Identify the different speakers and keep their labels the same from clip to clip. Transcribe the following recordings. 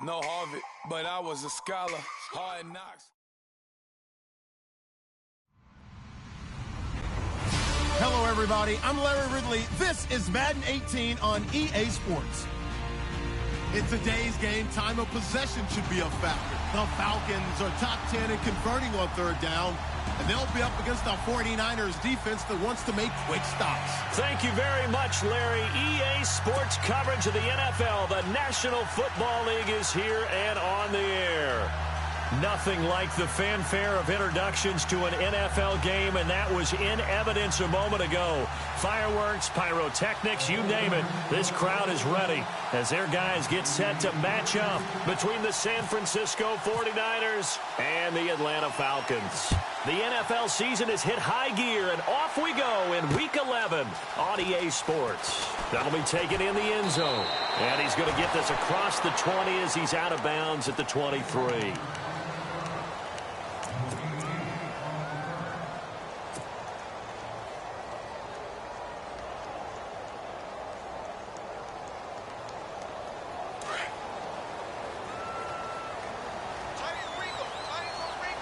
Speaker 1: No Harvard, but I was a scholar. Hard knocks.
Speaker 2: Hello, everybody. I'm Larry Ridley. This is Madden 18 on EA Sports. In today's game, time of possession should be a factor. The Falcons are top 10 in converting on third down, and they'll be up against the 49ers defense that wants to make quick stops.
Speaker 3: Thank you very much, Larry. EA Sports coverage of the NFL. The National Football League is here and on the air. Nothing like the fanfare of introductions to an NFL game, and that was in evidence a moment ago. Fireworks, pyrotechnics, you name it. This crowd is ready as their guys get set to match up between the San Francisco 49ers and the Atlanta Falcons. The NFL season has hit high gear, and off we go in Week 11 on EA Sports. That'll be taken in the end zone, and he's going to get this across the 20 as he's out of bounds at the 23.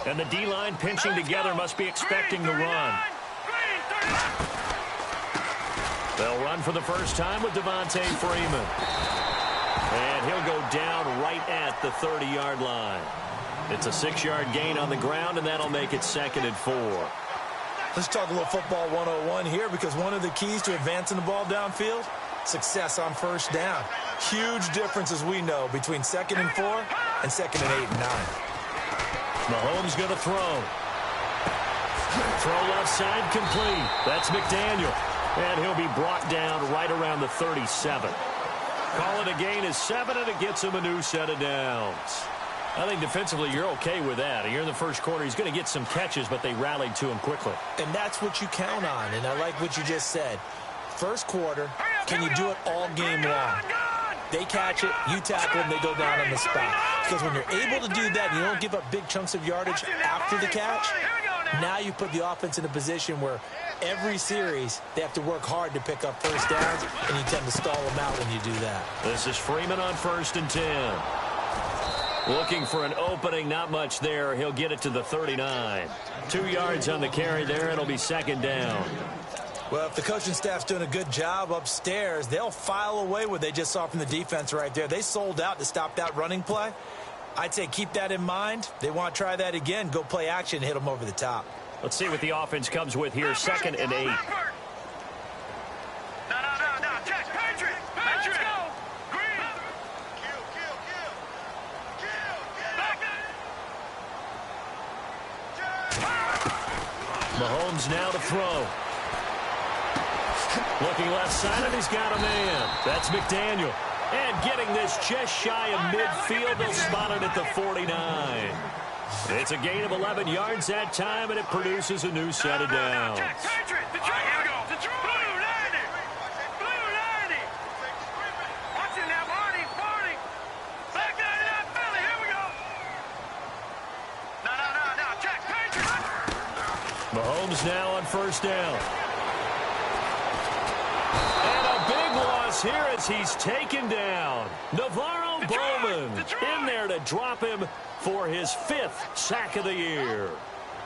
Speaker 3: And the D-line pinching together must be expecting the run. They'll run for the first time with Devontae Freeman. And he'll go down right at the 30-yard line. It's a 6-yard gain on the ground, and that'll make it 2nd and 4.
Speaker 4: Let's talk a little football 101 here, because one of the keys to advancing the ball downfield, success on first down. Huge difference, as we know, between 2nd and 4 and 2nd and 8 and 9.
Speaker 3: Mahomes going to throw. Throw left side complete. That's McDaniel. And he'll be brought down right around the 37. Call it a gain of 7, and it gets him a new set of downs. I think defensively you're okay with that. Here in the first quarter, he's going to get some catches, but they rallied to him quickly.
Speaker 4: And that's what you count on, and I like what you just said. First quarter, can you do it all game long? They catch it, you tackle them, they go down on the spot. Because when you're able to do that, and you don't give up big chunks of yardage after the catch, now you put the offense in a position where every series they have to work hard to pick up first downs, and you tend to stall them out when you do that.
Speaker 3: This is Freeman on 1st and 10. Looking for an opening, not much there. He'll get it to the 39. 2 yards on the carry there. It'll be 2nd down.
Speaker 4: Well, if the coaching staff's doing a good job upstairs, they'll file away what they just saw from the defense right there. They sold out to stop that running play. I'd say keep that in mind. They want to try that again, go play action, hit them over the top.
Speaker 3: Let's see what the offense comes with here. 2nd and 8. Mahomes now to throw. Looking left side, and he's got a man. That's McDaniel. And getting this just shy of midfield, they'll spot it at the 49. It's a gain of 11 yards that time, and it produces a new set of downs. Mahomes now on 1st down. And a big loss here as he's taken down. Navarro Bowman in there to drop him for his 5th sack of the year.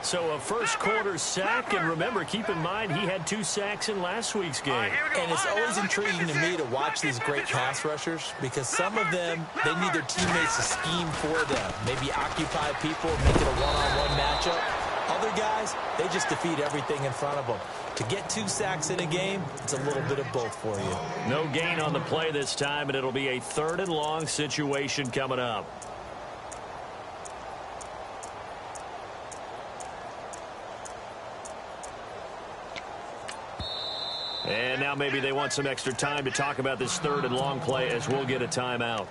Speaker 3: So a first quarter sack, and remember, keep in mind, he had 2 sacks in last week's game.
Speaker 4: And it's always intriguing to me to watch these great pass rushers, because some of them, they need their teammates to scheme for them. Maybe occupy people, make it a one-on-one matchup. Other guys, they just defeat everything in front of them. To get 2 sacks in a game, it's a little bit of both for you.
Speaker 3: No gain on the play this time, and it'll be a 3rd and long situation coming up. And now maybe they want some extra time to talk about this 3rd and long play, as we'll get a timeout.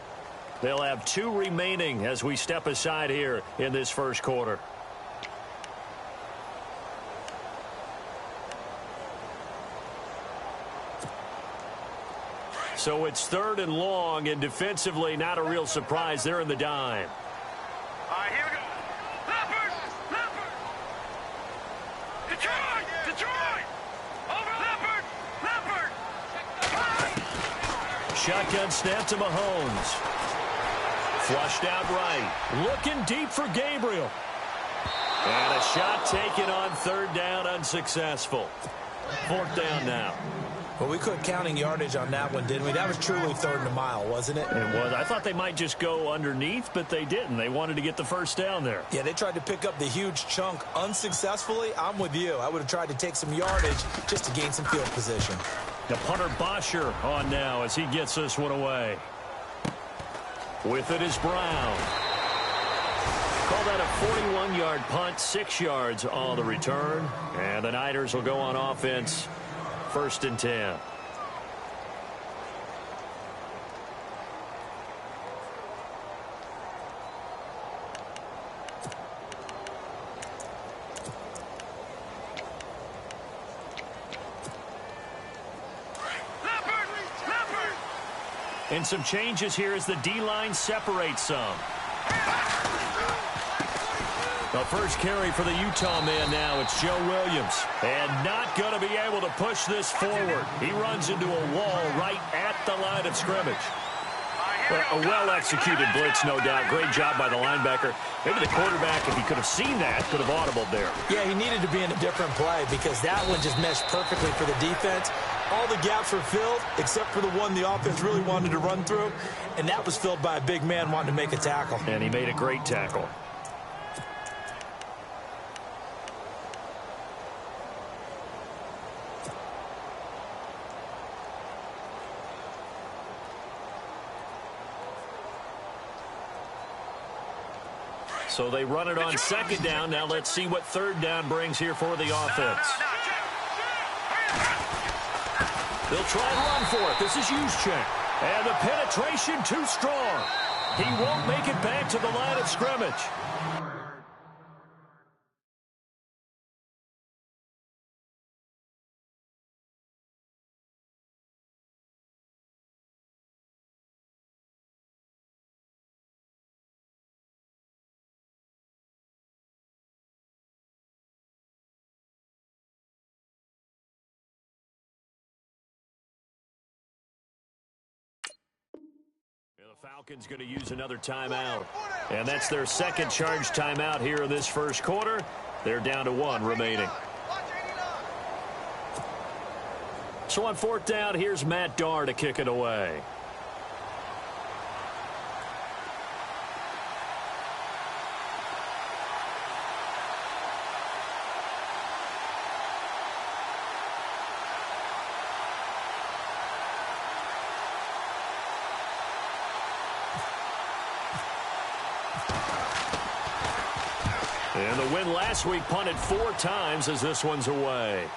Speaker 3: They'll have 2 remaining as we step aside here in this first quarter. So it's 3rd and long, and defensively, not a real surprise. They're in the dime.
Speaker 5: All right, here we go. Leopard! Detroit! Over Leopard!
Speaker 3: Shotgun snap to Mahomes. Flushed out right. Looking deep for Gabriel. And a shot taken on third down, unsuccessful. Fourth down now.
Speaker 4: Well, we quit counting yardage on that one, didn't we? That was truly third and a mile, wasn't it?
Speaker 3: It was. I thought they might just go underneath, but they didn't. They wanted to get the first down there.
Speaker 4: Yeah, they tried to pick up the huge chunk unsuccessfully. I'm with you. I would have tried to take some yardage just to gain some field position.
Speaker 3: The punter Bosher on now as he gets this one away. With it is Brown. Call that a 41-yard punt, 6 yards on the return. And the Niners will go on offense. First and 10. And some changes here as the D-line separates some. The first carry for the Utah man now. It's Joe Williams. And not going to be able to push this forward. He runs into a wall right at the line of scrimmage. A well-executed blitz, no doubt. Great job by the linebacker. Maybe the quarterback, if he could have seen that, could have audibled there.
Speaker 4: Yeah, he needed to be in a different play because that one just meshed perfectly for the defense. All the gaps were filled except for the one the offense really wanted to run through, and that was filled by a big man wanting to make a tackle.
Speaker 3: And he made a great tackle. So they run it on second down. Now let's see what third down brings here for the offense. They'll try and run for it. This is Juszczyk. And the penetration too strong. He won't make it back to the line of scrimmage. The Falcons going to use another timeout. And that's their second charge timeout here in this first quarter. They're down to 1 remaining. So on fourth down, here's Matt Darr to kick it away. And the win last week punted 4 times as this one's away.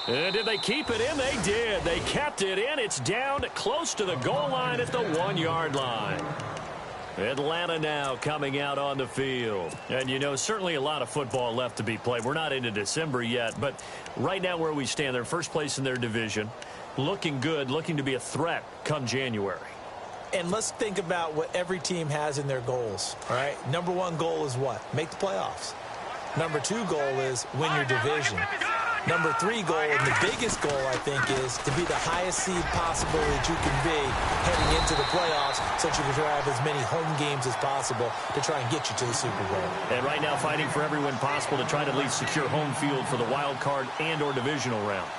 Speaker 3: And did they keep it in? They did. They kept it in. It's down close to the goal line at the 1-yard line. Atlanta now coming out on the field. And, you know, certainly a lot of football left to be played. We're not into December yet, but right now where we stand, they're first place in their division. Looking good, looking to be a threat come January.
Speaker 4: And let's think about what every team has in their goals, all right? Number 1 goal is what? Make the playoffs. Number 2 goal is win your division. Number 3 goal, and the biggest goal, I think, is to be the highest seed possible that you can be heading into the playoffs so that you can have as many home games as possible to try and get you to the Super Bowl.
Speaker 3: And right now fighting for every win possible to try to at least secure home field for the wild card and or divisional round.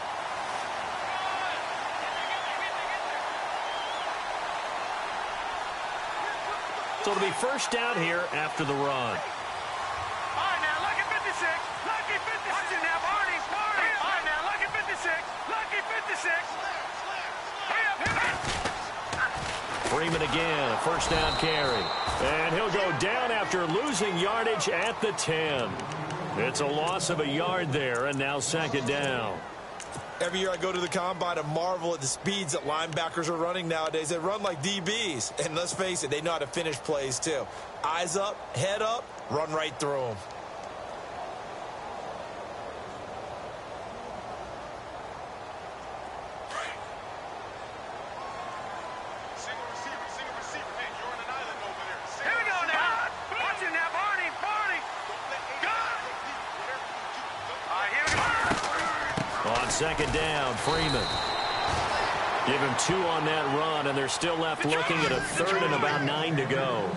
Speaker 3: So it'll be first down here after the run.
Speaker 5: All right, now, lucky 56. Lucky 56. Watch it now, Barney. All right, now, lucky 56. Lucky 56.
Speaker 3: Freeman again, a first down carry. And he'll go down after losing yardage at the 10. It's a loss of a yard there, and now second down.
Speaker 4: Every year I go to the combine and marvel at the speeds that linebackers are running nowadays. They run like DBs. And let's face it, they know how to finish plays too. Eyes up, head up, run right through them.
Speaker 5: Here we go now. Watch it now, Barney. Go. All right, here we go.
Speaker 3: On second down, Freeman. Give him 2 on that run, and they're still left looking at a 3rd and about 9 to go.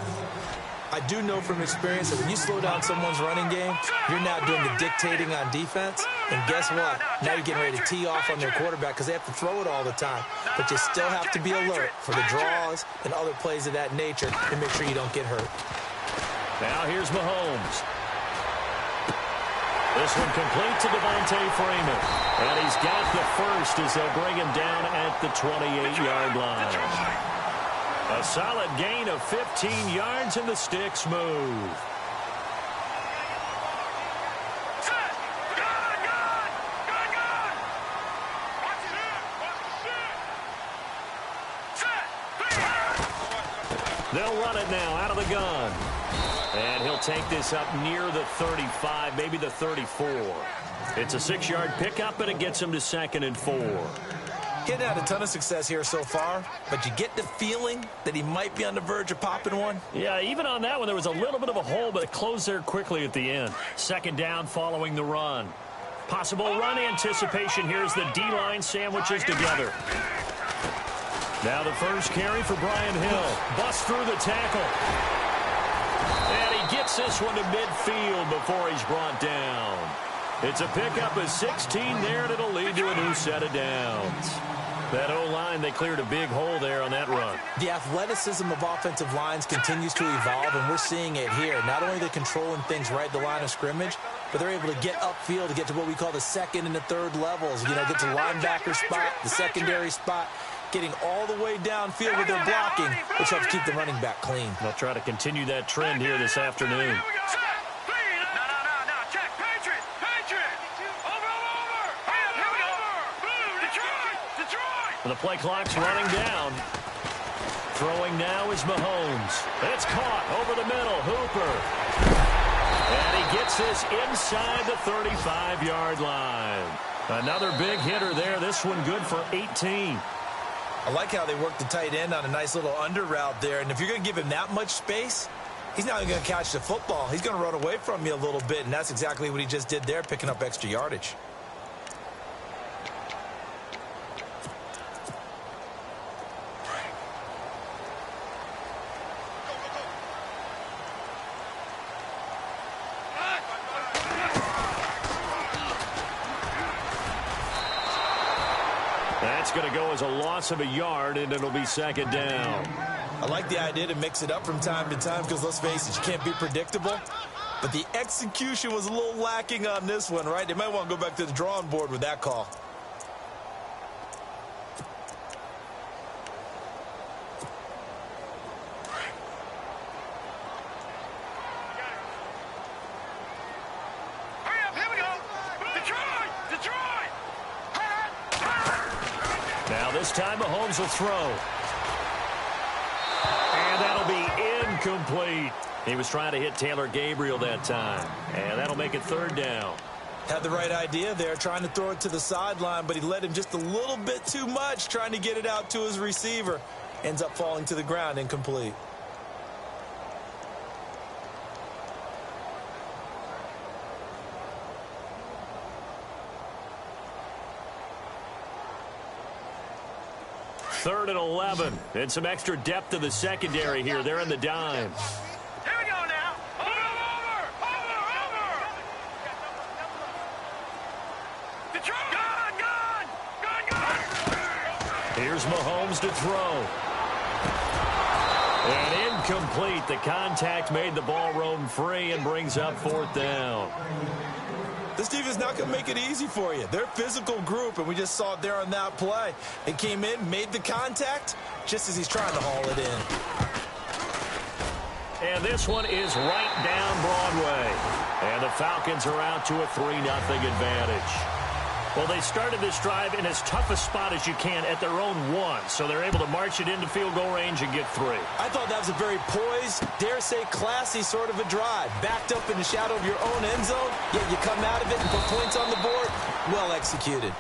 Speaker 4: I do know from experience that when you slow down someone's running game, you're now doing the dictating on defense. And guess what? Now you're getting ready to tee off on their quarterback because they have to throw it all the time. But you still have to be alert for the draws and other plays of that nature and make sure you don't get hurt.
Speaker 3: Now here's Mahomes. This one complete to Devontae Freeman. And he's got the first as they'll bring him down at the 28-yard line. A solid gain of 15 yards, and the sticks move. They'll run it now out of the gun. And he'll take this up near the 35, maybe the 34. It's a 6-yard pickup, and it gets him to 2nd and 4.
Speaker 4: He hadn't had a ton of success here so far, but you get the feeling that he might be on the verge of popping one.
Speaker 3: Yeah, even on that one, there was a little bit of a hole, but it closed there quickly at the end. 2nd down following the run. Possible run anticipation here as the D-line sandwiches together. Now the first carry for Brian Hill. Busts through the tackle. And he gets this one to midfield before he's brought down. It's a pickup of 16 there, and it'll lead to a new set of downs. That O-line, they cleared a big hole there on that run.
Speaker 4: The athleticism of offensive lines continues to evolve, and we're seeing it here. Not only are they controlling things right at the line of scrimmage, but they're able to get upfield to get to what we call the 2nd and the 3rd levels. You know, get to linebacker spot, the secondary spot, getting all the way downfield with their blocking, which helps keep the running back clean.
Speaker 3: They'll try to continue that trend here this afternoon. The play clock's running down. Throwing now is Mahomes. It's caught over the middle. Hooper. And he gets this inside the 35-yard line. Another big hitter there. This one good for 18.
Speaker 4: I like how they work the tight end on a nice little under route there. And if you're going to give him that much space, he's not even going to catch the football. He's going to run away from you a little bit, and that's exactly what he just did there, picking up extra yardage.
Speaker 3: That's going to go as a loss of a yard, and it'll be 2nd down.
Speaker 4: I like the idea to mix it up from time to time because, let's face it, you can't be predictable. But the execution was a little lacking on this one, right? They might want to go back to the drawing board with that call.
Speaker 3: This time Mahomes will throw. And that'll be incomplete. He was trying to hit Taylor Gabriel that time. And that'll make it 3rd down.
Speaker 4: Had the right idea there, trying to throw it to the sideline, but he led him just a little bit too much, trying to get it out to his receiver. Ends up falling to the ground, incomplete.
Speaker 3: Third and 11. And some extra depth to the secondary here. They're in the dime.
Speaker 5: Here we go now. Over. Gun.
Speaker 3: Here's Mahomes to throw. And incomplete. The contact made the ball roam free and brings up 4th down.
Speaker 4: This defense is not going to make it easy for you. They're a physical group, and we just saw it there on that play. They came in, made the contact, just as he's trying to haul it in.
Speaker 3: And this one is right down Broadway. And the Falcons are out to a 3-0 advantage. Well, they started this drive in as tough a spot as you can at their own 1, so they're able to march it into field goal range and get 3.
Speaker 4: I thought that was a very poised, dare say classy sort of a drive. Backed up in the shadow of your own end zone, yet you come out of it and put points on the board. Well executed.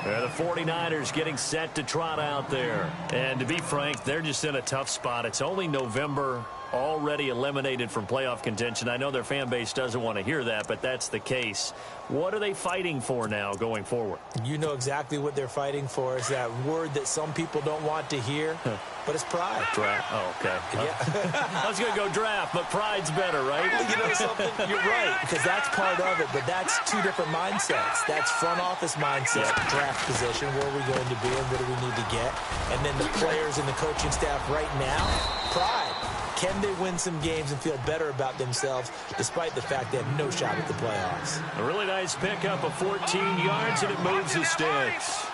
Speaker 3: The 49ers getting set to trot out there. And to be frank, they're just in a tough spot. It's only November, already eliminated from playoff contention. I know their fan base doesn't want to hear that, but that's the case. What are they fighting for now going forward?
Speaker 4: You know exactly what they're fighting for. Is that word that some people don't want to hear, but it's pride.
Speaker 3: Draft. Oh, okay.
Speaker 4: Yeah.
Speaker 3: I was going to go draft, but pride's better, right?
Speaker 4: Well, you know something? You're right, because that's part of it, but that's two different mindsets. That's front office mindset, draft position, where are we going to be and what do we need to get? And then the players and the coaching staff right now, pride. Can they win some games and feel better about themselves despite the fact they have no shot at the playoffs?
Speaker 3: A really nice pickup of 14 yards, and it moves the sticks.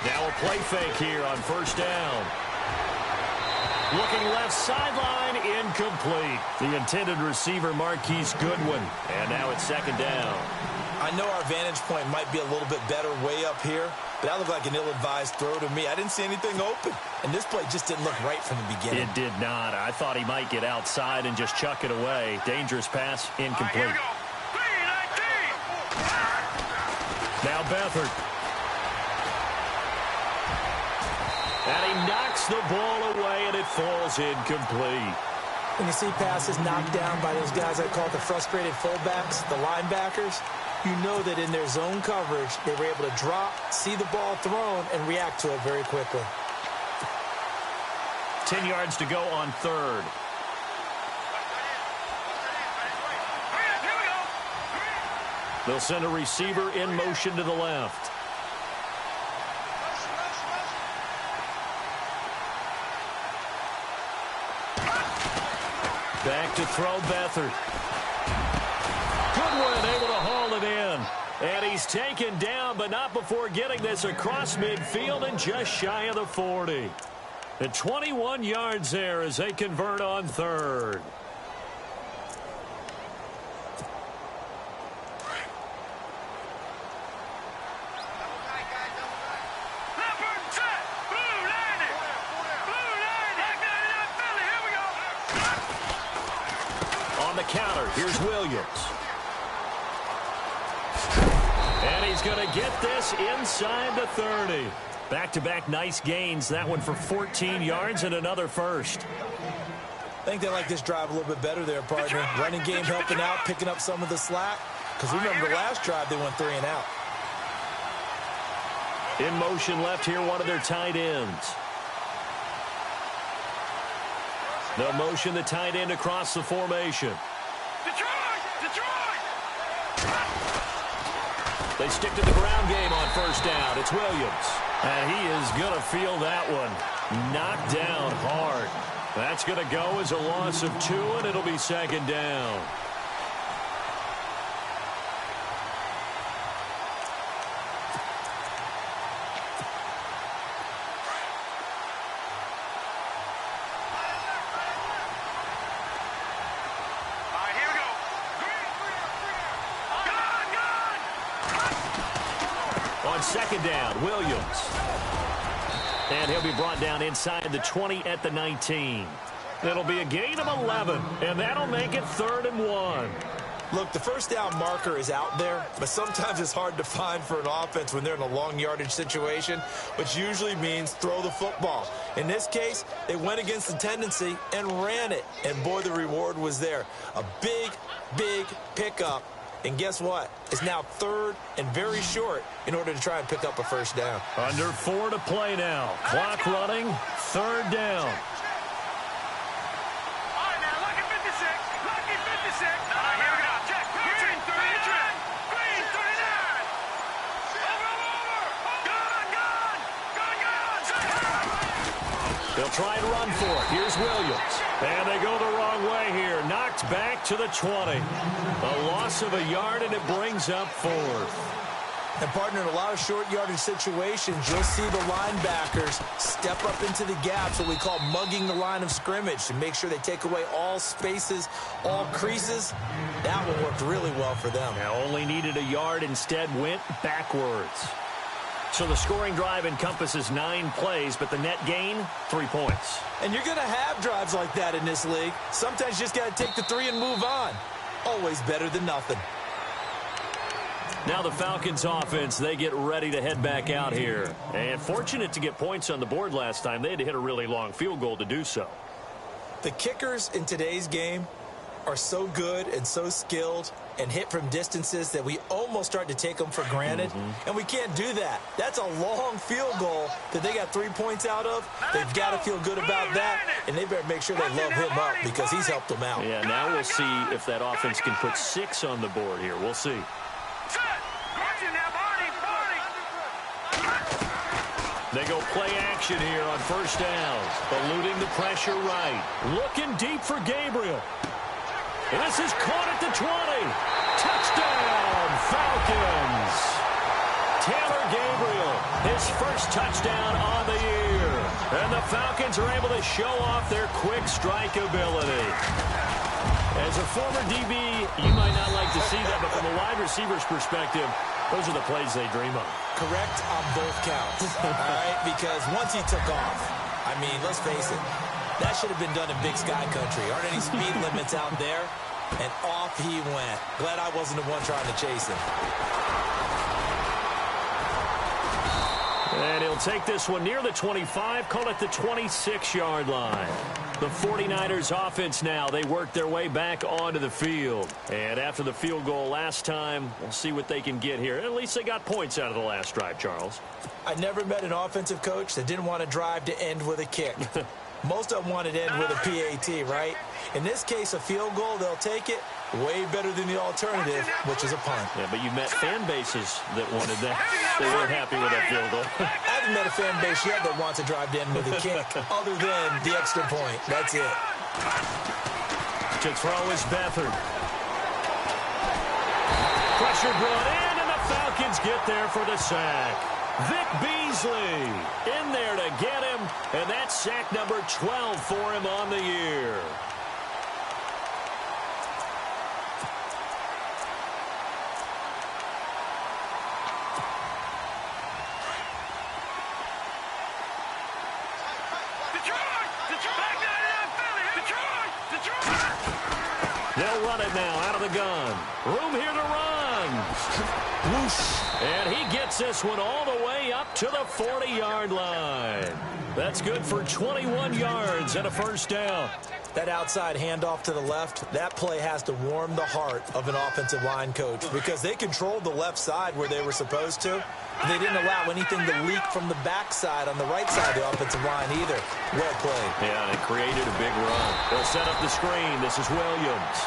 Speaker 3: Now a play fake here on first down. Looking left sideline, incomplete. The intended receiver, Marquise Goodwin. And now it's second down.
Speaker 4: I know our vantage point might be a little bit better way up here, but that looked like an ill-advised throw to me. I didn't see anything open, and this play just didn't look right from the beginning.
Speaker 3: It did not. I thought he might get outside and just chuck it away. Dangerous pass, incomplete. Now Beathard. And he knocks the ball away, and it falls incomplete.
Speaker 4: When you see passes knocked down by those guys I call the frustrated fullbacks, the linebackers, you know that in their zone coverage, they were able to drop, see the ball thrown, and react to it very quickly.
Speaker 3: 10 yards to go on third. They'll send a receiver in motion to the left. Back to throw Beathard. Goodwin able to haul it in. And he's taken down, but not before getting this across midfield and just shy of the 40. The 21 yards there as they convert on third. Counter. Here's Williams. And he's going to get this inside the 30. Back-to-back nice gains. That one for 14 yards and another first.
Speaker 4: I think they like this drive a little bit better there, partner. Running game helping out, picking up some of the slack. Because remember the last drive, they went 3 and out.
Speaker 3: In motion left here, one of their tight ends. They'll motion the tight end across the formation. They stick to the ground game on first down. It's Williams. And he is going to feel that one. Knocked down hard. That's going to go as a loss of 2, and it'll be second down. Second down, Williams. And he'll be brought down inside the 20 at the 19. It'll be a gain of 11, and that'll make it 3rd and 1.
Speaker 4: Look, the first down marker is out there, but sometimes it's hard to find for an offense when they're in a long yardage situation, which usually means throw the football. In this case, they went against the tendency and ran it, and boy, the reward was there. A big, big pickup. And guess what? It's now 3rd and very short in order to try and pick up a first down.
Speaker 3: Under 4 to play now. Clock running. 3rd down.
Speaker 5: All right, now, lucky 56. Lucky 56. All right, here we go. Check. Green 39. Green 39. Over. Gun.
Speaker 3: They'll try and run for it. Here's Williams. And they go the wrong way here. Knocked back to the 20. A loss of a yard, and it brings up 4th.
Speaker 4: And, partner, in a lot of short yardage situations, you'll see the linebackers step up into the gaps, what we call mugging the line of scrimmage, to make sure they take away all spaces, all creases. That one worked really well for them.
Speaker 3: Now only needed a yard, instead went backwards. So the scoring drive encompasses 9 plays, but the net gain, 3 points.
Speaker 4: And you're going to have drives like that in this league. Sometimes you just got to take the 3 and move on. Always better than nothing.
Speaker 3: Now the Falcons offense, they get ready to head back out here. And fortunate to get points on the board last time. They had to hit a really long field goal to do so.
Speaker 4: The kickers in today's game are so good and so skilled and hit from distances that we almost start to take them for granted. And we can't do that. That's a long field goal that they got 3 points out of. They've got to feel good about that, and they better make sure they love him up because he's helped them out.
Speaker 3: Yeah, now we'll see if that offense can put 6 on the board here. We'll see. They go play action here on first downs. Eluding the pressure right. Looking deep for Gabriel. And this is caught at the 20. Touchdown, Falcons. Taylor Gabriel, his first touchdown on the year. And the Falcons are able to show off their quick strike ability. As a former DB, you might not like to see that, but from a wide receiver's perspective, those are the plays they dream of.
Speaker 4: Correct on both counts, all right? Because once he took off, I mean, let's face it, that should have been done in Big Sky Country. Aren't any speed limits out there? And off he went. Glad I wasn't the one trying to chase him.
Speaker 3: And he'll take this one near the 25, call it the 26-yard line. The 49ers offense now, they work their way back onto the field. And after the field goal last time, we'll see what they can get here. At least they got points out of the last drive, Charles.
Speaker 4: I never met an offensive coach that didn't want to drive to end with a kick. Most of them wanted to end with a PAT, right? In this case, a field goal, they'll take it. Way better than the alternative, which is a punt.
Speaker 3: Yeah, but you met fan bases that wanted that. They weren't happy with that field goal.
Speaker 4: I haven't met a fan base yet that wants to drive to end with a kick, other than the extra point. That's it.
Speaker 3: To throw is Beathard. Pressure brought in, and the Falcons get there for the sack. Vic Beasley in there to get him, and that's sack number 12 for him on the year. They'll run it now out of the gun. Room here to run. Whoosh. And he gets this one all the way up to the 40-yard line. That's good for 21 yards and a first down.
Speaker 4: That outside handoff to the left, that play has to warm the heart of an offensive line coach because they controlled the left side where they were supposed to. They didn't allow anything to leak from the backside on the right side of the offensive line either. Well played.
Speaker 3: Yeah, they created a big run. They'll set up the screen. This is Williams.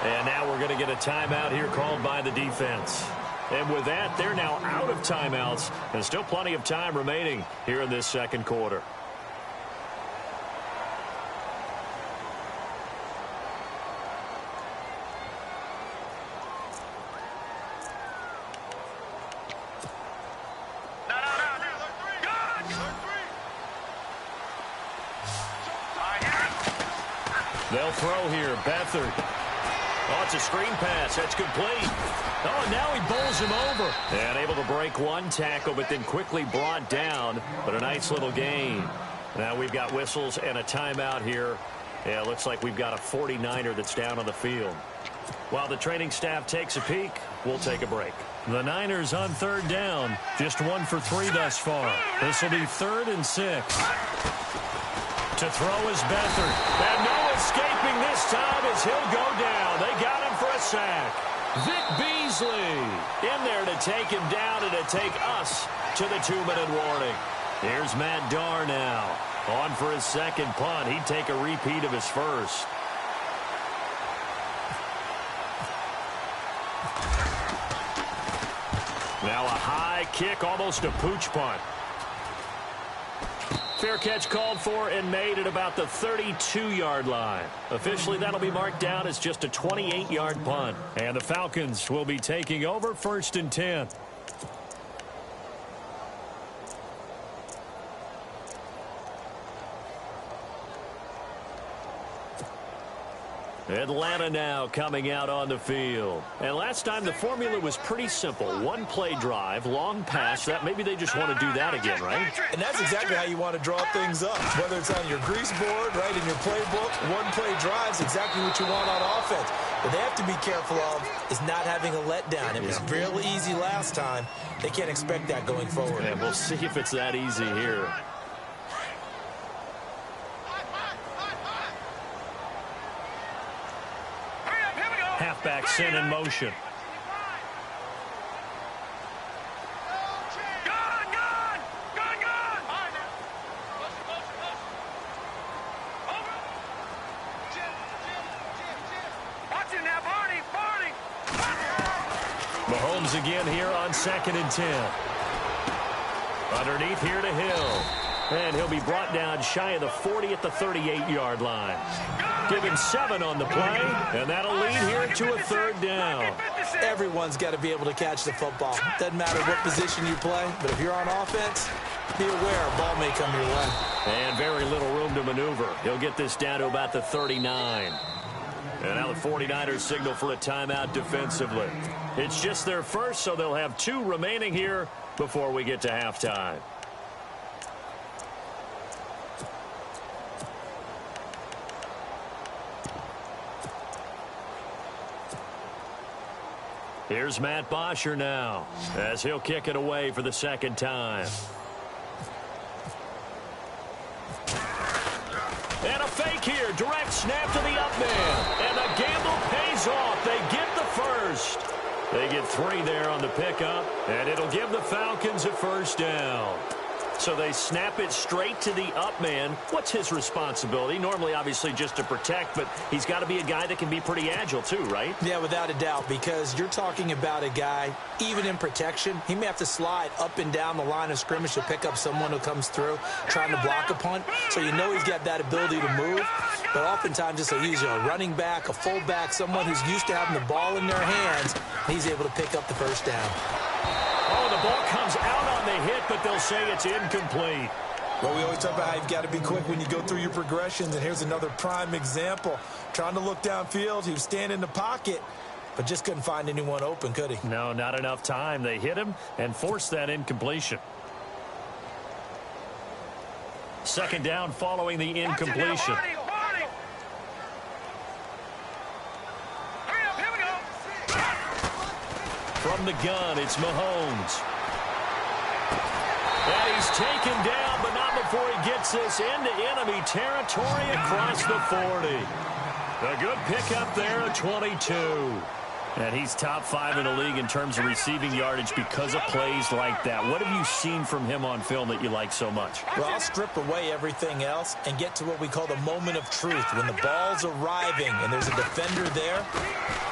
Speaker 3: And now we're going to get a timeout here called by the defense. And with that, they're now out of timeouts. And still plenty of time remaining here in this second quarter. They'll throw here. Beathard. Oh, it's a screen pass. That's complete. Oh, now he bowls him over. And able to break one tackle, but then quickly brought down. But a nice little gain. Now we've got whistles and a timeout here. Yeah, it looks like we've got a 49er that's down on the field. While the training staff takes a peek, we'll take a break. The Niners on third down. Just 1 for 3 thus far. This will be 3rd and 6. To throw is Beathard. And no escaping this time as he'll go down. They got him for a sack. Vic Beasley in there to take him down and to take us to the 2-minute warning. Here's Matt Darr now. On for his second punt. He'd take a repeat of his first. Now a high kick, almost a pooch punt. Fair catch called for and made at about the 32-yard line. Officially, that'll be marked down as just a 28-yard punt. And the Falcons will be taking over 1st and 10. Atlanta now coming out on the field. And last time the formula was pretty simple. One play drive, long pass. That maybe they just want to do that again, right?
Speaker 4: And that's exactly how you want to draw things up. Whether it's on your grease board, right, in your playbook, one play drive is exactly what you want on offense. What they have to be careful of is not having a letdown. It was really easy last time. They can't expect that going forward.
Speaker 3: And we'll see if it's that easy here. Halfback sent in motion. Mahomes again here on 2nd and 10. Underneath here to Hill. And he'll be brought down shy of the 40 at the 38-yard line. Give him 7 on the play, and that'll lead here to a 3rd down.
Speaker 4: Everyone's got to be able to catch the football. Doesn't matter what position you play, but if you're on offense, be aware a ball may come your way.
Speaker 3: And very little room to maneuver. He'll get this down to about the 39. And now the 49ers signal for a timeout defensively. It's just their first, so they'll have 2 remaining here before we get to halftime. Here's Matt Bosher now, as he'll kick it away for the 2nd time. And a fake here, direct snap to the up man. And the gamble pays off. They get the first. They get 3 there on the pickup, and it'll give the Falcons a 1st down. So they snap it straight to the up man. What's his responsibility? Normally, obviously, just to protect, but he's got to be a guy that can be pretty agile too, right?
Speaker 4: Yeah, without a doubt, because you're talking about a guy, even in protection, he may have to slide up and down the line of scrimmage to pick up someone who comes through trying to block a punt. So you know he's got that ability to move, but oftentimes it's usually a running back, a fullback, someone who's used to having the ball in their hands, and he's able to pick up the 1st down.
Speaker 3: Oh, the ball comes out on the hit, but they'll say it's incomplete.
Speaker 4: Well, we always talk about how you've got to be quick when you go through your progressions, and here's another prime example. Trying to look downfield, he was standing in the pocket, but just couldn't find anyone open, could he?
Speaker 3: No, not enough time. They hit him and forced that incompletion. 2nd down following the incompletion. From the gun, it's Mahomes. And he's taken down, but not before he gets this into enemy territory across the 40. A good pickup there at 22. And he's top 5 in the league in terms of receiving yardage because of plays like that. What have you seen from him on film that you like so much?
Speaker 4: Well, I'll strip away everything else and get to what we call the moment of truth. When the ball's arriving and there's a defender there,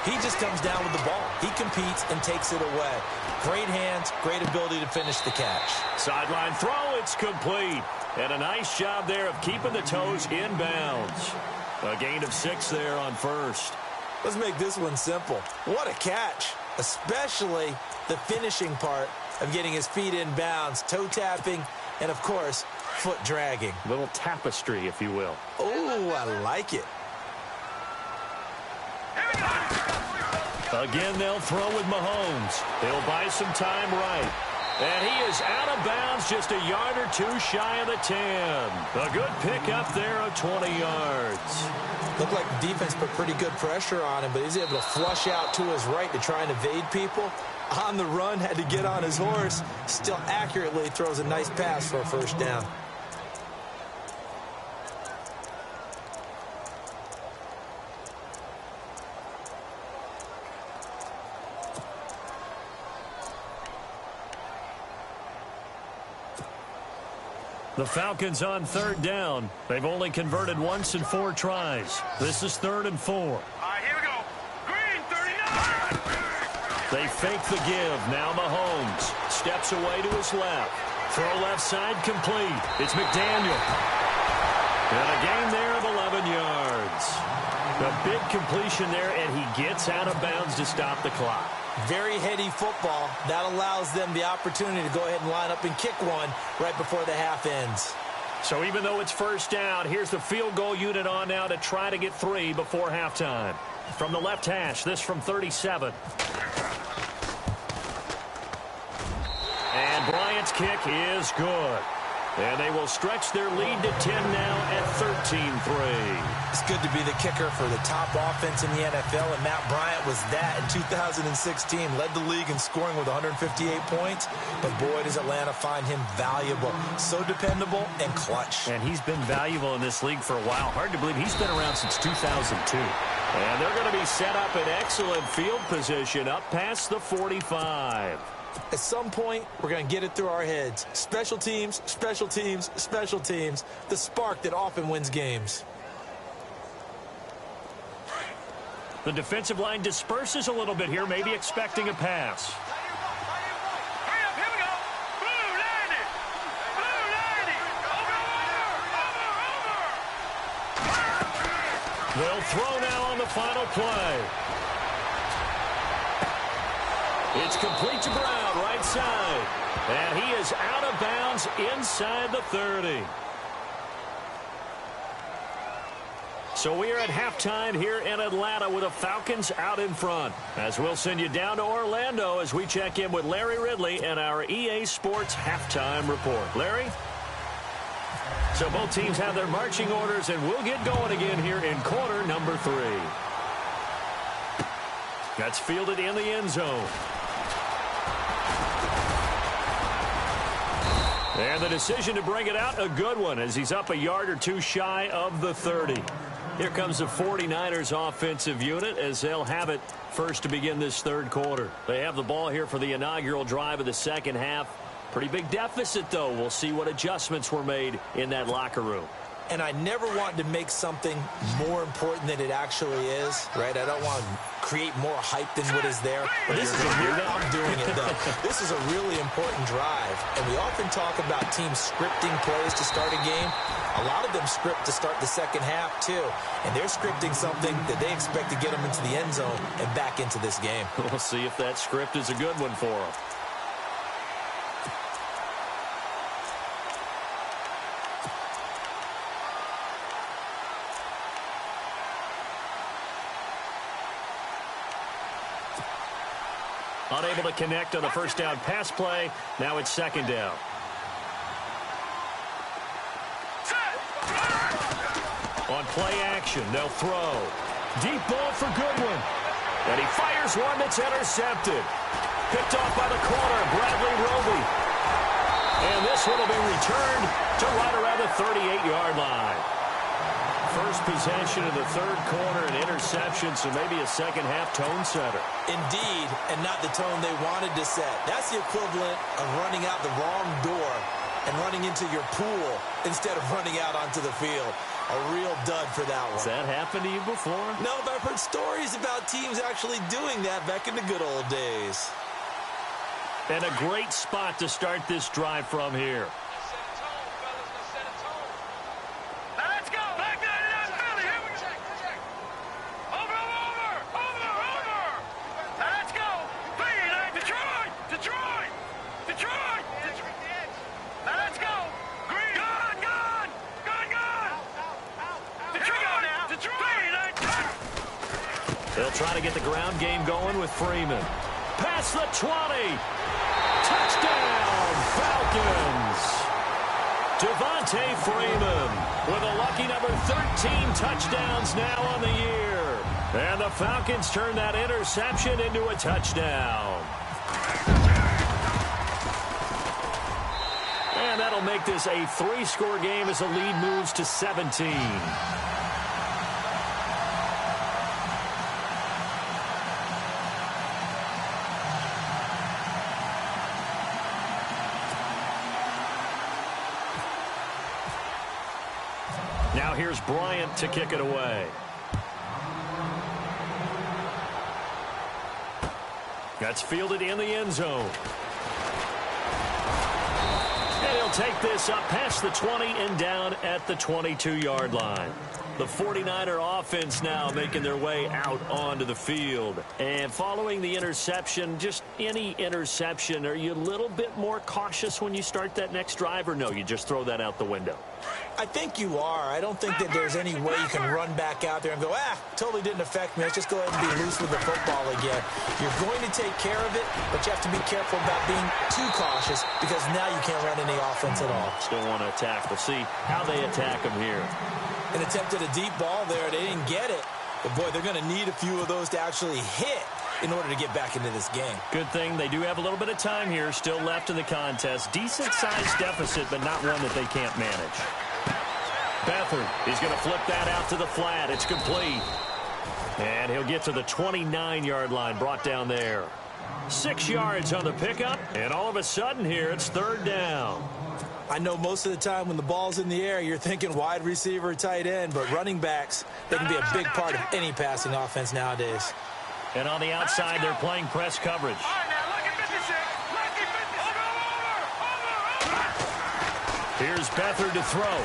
Speaker 4: he just comes down with the ball. He competes and takes it away. Great hands, great ability to finish the catch.
Speaker 3: Sideline throw, it's complete. And a nice job there of keeping the toes in bounds. A gain of 6 there on 1st.
Speaker 4: Let's make this one simple. What a catch, especially the finishing part of getting his feet in bounds, toe tapping, and, of course, foot dragging.
Speaker 3: Little tapestry, if you will.
Speaker 4: Oh, I like it.
Speaker 3: Again, they'll throw with Mahomes. He'll buy some time right. And he is out of bounds just a yard or 2 shy of the 10. A good pickup there of 20 yards.
Speaker 4: Looked like the defense put pretty good pressure on him, but he's able to flush out to his right to try and evade people. On the run, had to get on his horse. Still accurately throws a nice pass for a 1st down.
Speaker 3: The Falcons on 3rd down. They've only converted once in 4 tries. This is 3rd and 4.
Speaker 5: All right, here we go. Green, 39.
Speaker 3: They fake the give. Now Mahomes steps away to his left. Throw left side complete. It's McDaniel. And a gain there of 11 yards. A big completion there, and he gets out of bounds to stop the clock.
Speaker 4: Very heady football. That allows them the opportunity to go ahead and line up and kick one right before the half ends.
Speaker 3: So even though it's first down, here's the field goal unit on now to try to get 3 before halftime. From the left hash, this from 37. And Bryant's kick is good. And they will stretch their lead to 10 now at 13-3.
Speaker 4: It's good to be the kicker for the top offense in the NFL, and Matt Bryant was that in 2016. Led the league in scoring with 158 points, but boy, does Atlanta find him valuable. So dependable and clutch.
Speaker 3: And he's been valuable in this league for a while. Hard to believe he's been around since 2002. And they're going to be set up in excellent field position up past the 45.
Speaker 4: At some point, we're going to get it through our heads. Special teams, special teams, special teams. The spark that often wins games.
Speaker 3: The defensive line disperses a little bit here, maybe expecting a pass.
Speaker 5: Hurry up, here we go. Blue, land it. Blue, land it. Over.
Speaker 3: They'll throw now on the final play. It's complete to Brown, right side. And he is out of bounds inside the 30. So we are at halftime here in Atlanta with the Falcons out in front. As we'll send you down to Orlando as we check in with Larry Ridley and our EA Sports halftime report. Larry? So both teams have their marching orders, and we'll get going again here in quarter number 3. That's fielded in the end zone. And the decision to bring it out, a good one, as he's up a yard or two shy of the 30. Here comes the 49ers offensive unit as they'll have it first to begin this third quarter. They have the ball here for the inaugural drive of the second half. Pretty big deficit, though. We'll see what adjustments were made in that locker room.
Speaker 4: And I never want to make something more important than it actually is, right? I don't want to create more hype than what is there. But this is I'm doing it, though. This is a really important drive. And we often talk about teams scripting plays to start a game. A lot of them script to start the second half, too. And they're scripting something that they expect to get them into the end zone and back into this game.
Speaker 3: We'll see if that script is a good one for them. Unable to connect on the first down pass play. Now it's second down. On play action, they'll throw. Deep ball for Goodwin. And he fires one that's intercepted. Picked off by the corner, Bradley Roby. And this one will be returned to right around the 38-yard line. First possession of the third quarter, an interception, so maybe a second-half tone setter.
Speaker 4: Indeed, and not the tone they wanted to set. That's the equivalent of running out the wrong door and running into your pool instead of running out onto the field. A real dud for that one.
Speaker 3: Has that happened to you before?
Speaker 4: No, but I've heard stories about teams actually doing that back in the good old days.
Speaker 3: And a great spot to start this drive from here. They'll try to get the ground game going with Freeman. Past the 20. Touchdown, Falcons. Devontae Freeman with a lucky number 13 touchdowns now on the year. And the Falcons turn that interception into a touchdown. And that'll make this a 3-score game as the lead moves to 17. Now here's Bryant to kick it away. That's fielded in the end zone. And he'll take this up past the 20 and down at the 22-yard line. The 49er offense now making their way out onto the field. And following the interception, just any interception, are you a little bit more cautious when you start that next drive, or no, you just throw that out the window?
Speaker 4: I think you are. I don't think that there's any way you can run back out there and go, totally didn't affect me. Let's just go ahead and be loose with the football again. You're going to take care of it, but you have to be careful about being too cautious because now you can't run any offense at all.
Speaker 3: Still want to attack. We'll see how they attack them here.
Speaker 4: An attempt at a deep ball there. They didn't get it. But, boy, they're going to need a few of those to actually hit in order to get back into this game.
Speaker 3: Good thing they do have a little bit of time here still left in the contest. Decent-sized deficit, but not one that they can't manage. Beathard, he's going to flip that out to the flat. It's complete. And he'll get to the 29-yard line, brought down there. 6 yards on the pickup, and all of a sudden here, it's third down.
Speaker 4: I know most of the time when the ball's in the air, you're thinking wide receiver, tight end, but running backs, they can be a big part of any passing offense nowadays.
Speaker 3: And on the outside, they're playing press coverage.
Speaker 5: All right, now, look at 56. Lucky 56. Over.
Speaker 3: Here's Beathard to throw.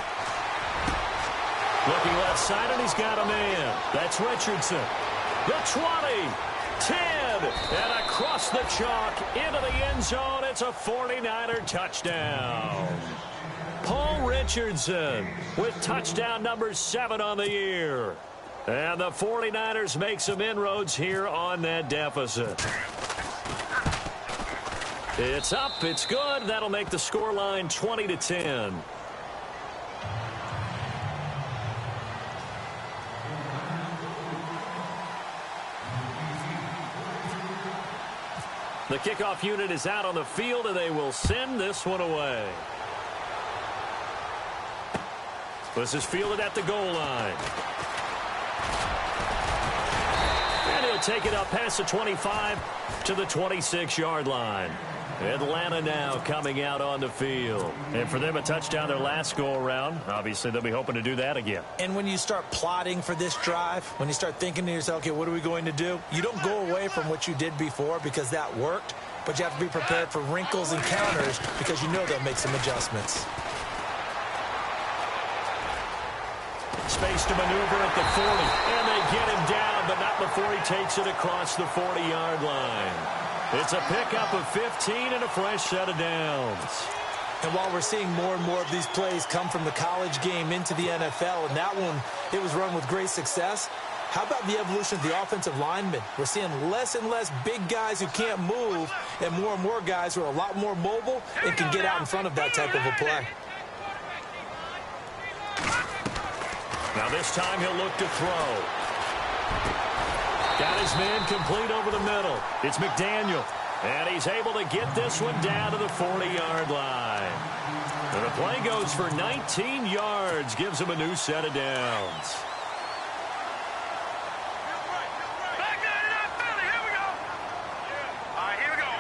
Speaker 3: Looking left side, and he's got a man. That's Richardson. The 20, 10, and across the chalk into the end zone. It's a 49er touchdown. Paul Richardson with touchdown number 7 on the year. And the 49ers make some inroads here on that deficit. It's up, it's good. That'll make the scoreline 20-10. The kickoff unit is out on the field, and they will send this one away. This is fielded at the goal line. And he'll take it up past the 25 to the 26-yard line. Atlanta now coming out on the field. And for them, a touchdown their last go-around. Obviously, they'll be hoping to do that again.
Speaker 4: And when you start plotting for this drive, when you start thinking to yourself, okay, what are we going to do? You don't go away from what you did before because that worked, but you have to be prepared for wrinkles and counters because you know they'll make some adjustments.
Speaker 3: Space to maneuver at the 40, and they get him down, but not before he takes it across the 40-yard line. It's a pickup of 15 and a fresh set of downs.
Speaker 4: And while we're seeing more and more of these plays come from the college game into the NFL, and that one, it was run with great success, how about the evolution of the offensive linemen? We're seeing less and less big guys who can't move and more guys who are a lot more mobile and can get out in front of that type of a play.
Speaker 3: Now this time he'll look to throw. Got his man complete over the middle. It's McDaniel. And he's able to get this one down to the 40-yard line. And the play goes for 19 yards. Gives him a new set of downs.
Speaker 5: Back there to that Philly. Here we go. All right, here we go.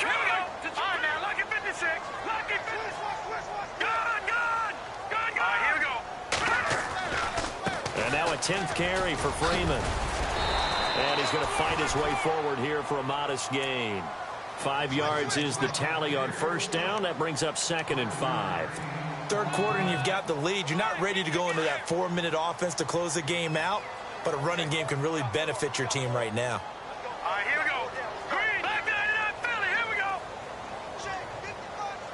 Speaker 5: Here we go. All right, now, lucky 56. Lucky 56. Good. All right, here we go.
Speaker 3: And now a 10th carry for Freeman. And he's going to fight his way forward here for a modest gain. 5 yards is the tally on first down. That brings up 2nd and 5.
Speaker 4: Third quarter and you've got the lead. You're not ready to go into that 4-minute offense to close the game out, but a running game can really benefit your team right now.
Speaker 5: All right, here we go. Green. Back there to that Philly. Here we go.
Speaker 6: Check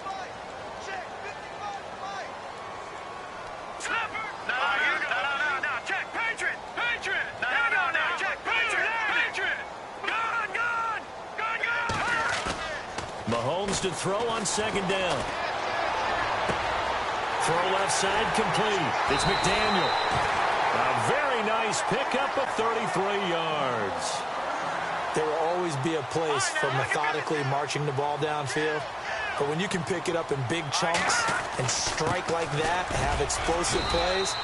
Speaker 6: 55-5. Check 55-5.
Speaker 5: Snapper. No. Check. Patriot. No. Check. Patriot. Good.
Speaker 3: Mahomes to throw on 2nd down. Throw left side complete. It's McDaniel. A very nice pickup of 33 yards.
Speaker 4: There will always be a place for methodically marching the ball downfield. But when you can pick it up in big chunks and strike like that, have explosive plays,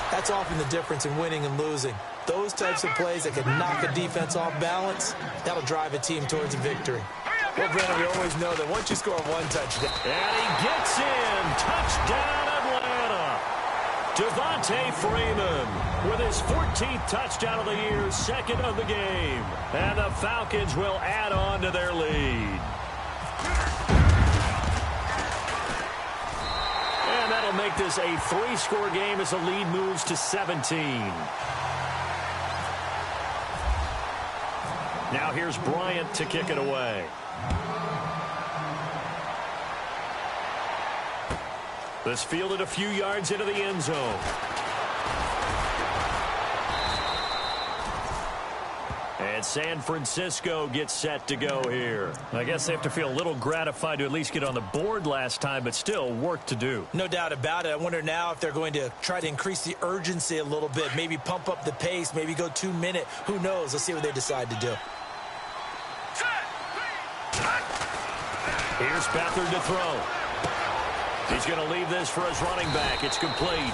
Speaker 4: that's often the difference in winning and losing. Those types of plays that can knock a defense off balance, that'll drive a team towards a victory. Well, Brandon, we always know that once you score one touchdown.
Speaker 3: And he gets in. Touchdown, Atlanta. Devontae Freeman with his 14th touchdown of the year, 2nd of the game. And the Falcons will add on to their lead. And that'll that'll make this a 3-score game as the lead moves to 17. Now here's Bryant to kick it away. This fielded a few yards into the end zone. And San Francisco gets set to go here.
Speaker 7: I guess they have to feel a little gratified to at least get on the board last time, but still work to do.
Speaker 4: No doubt about it. I wonder now if they're going to try to increase the urgency a little bit, maybe pump up the pace, maybe go 2-minute. Who knows? Let's see what they decide to do.
Speaker 3: Here's Beathard to throw. He's going to leave this for his running back. It's complete.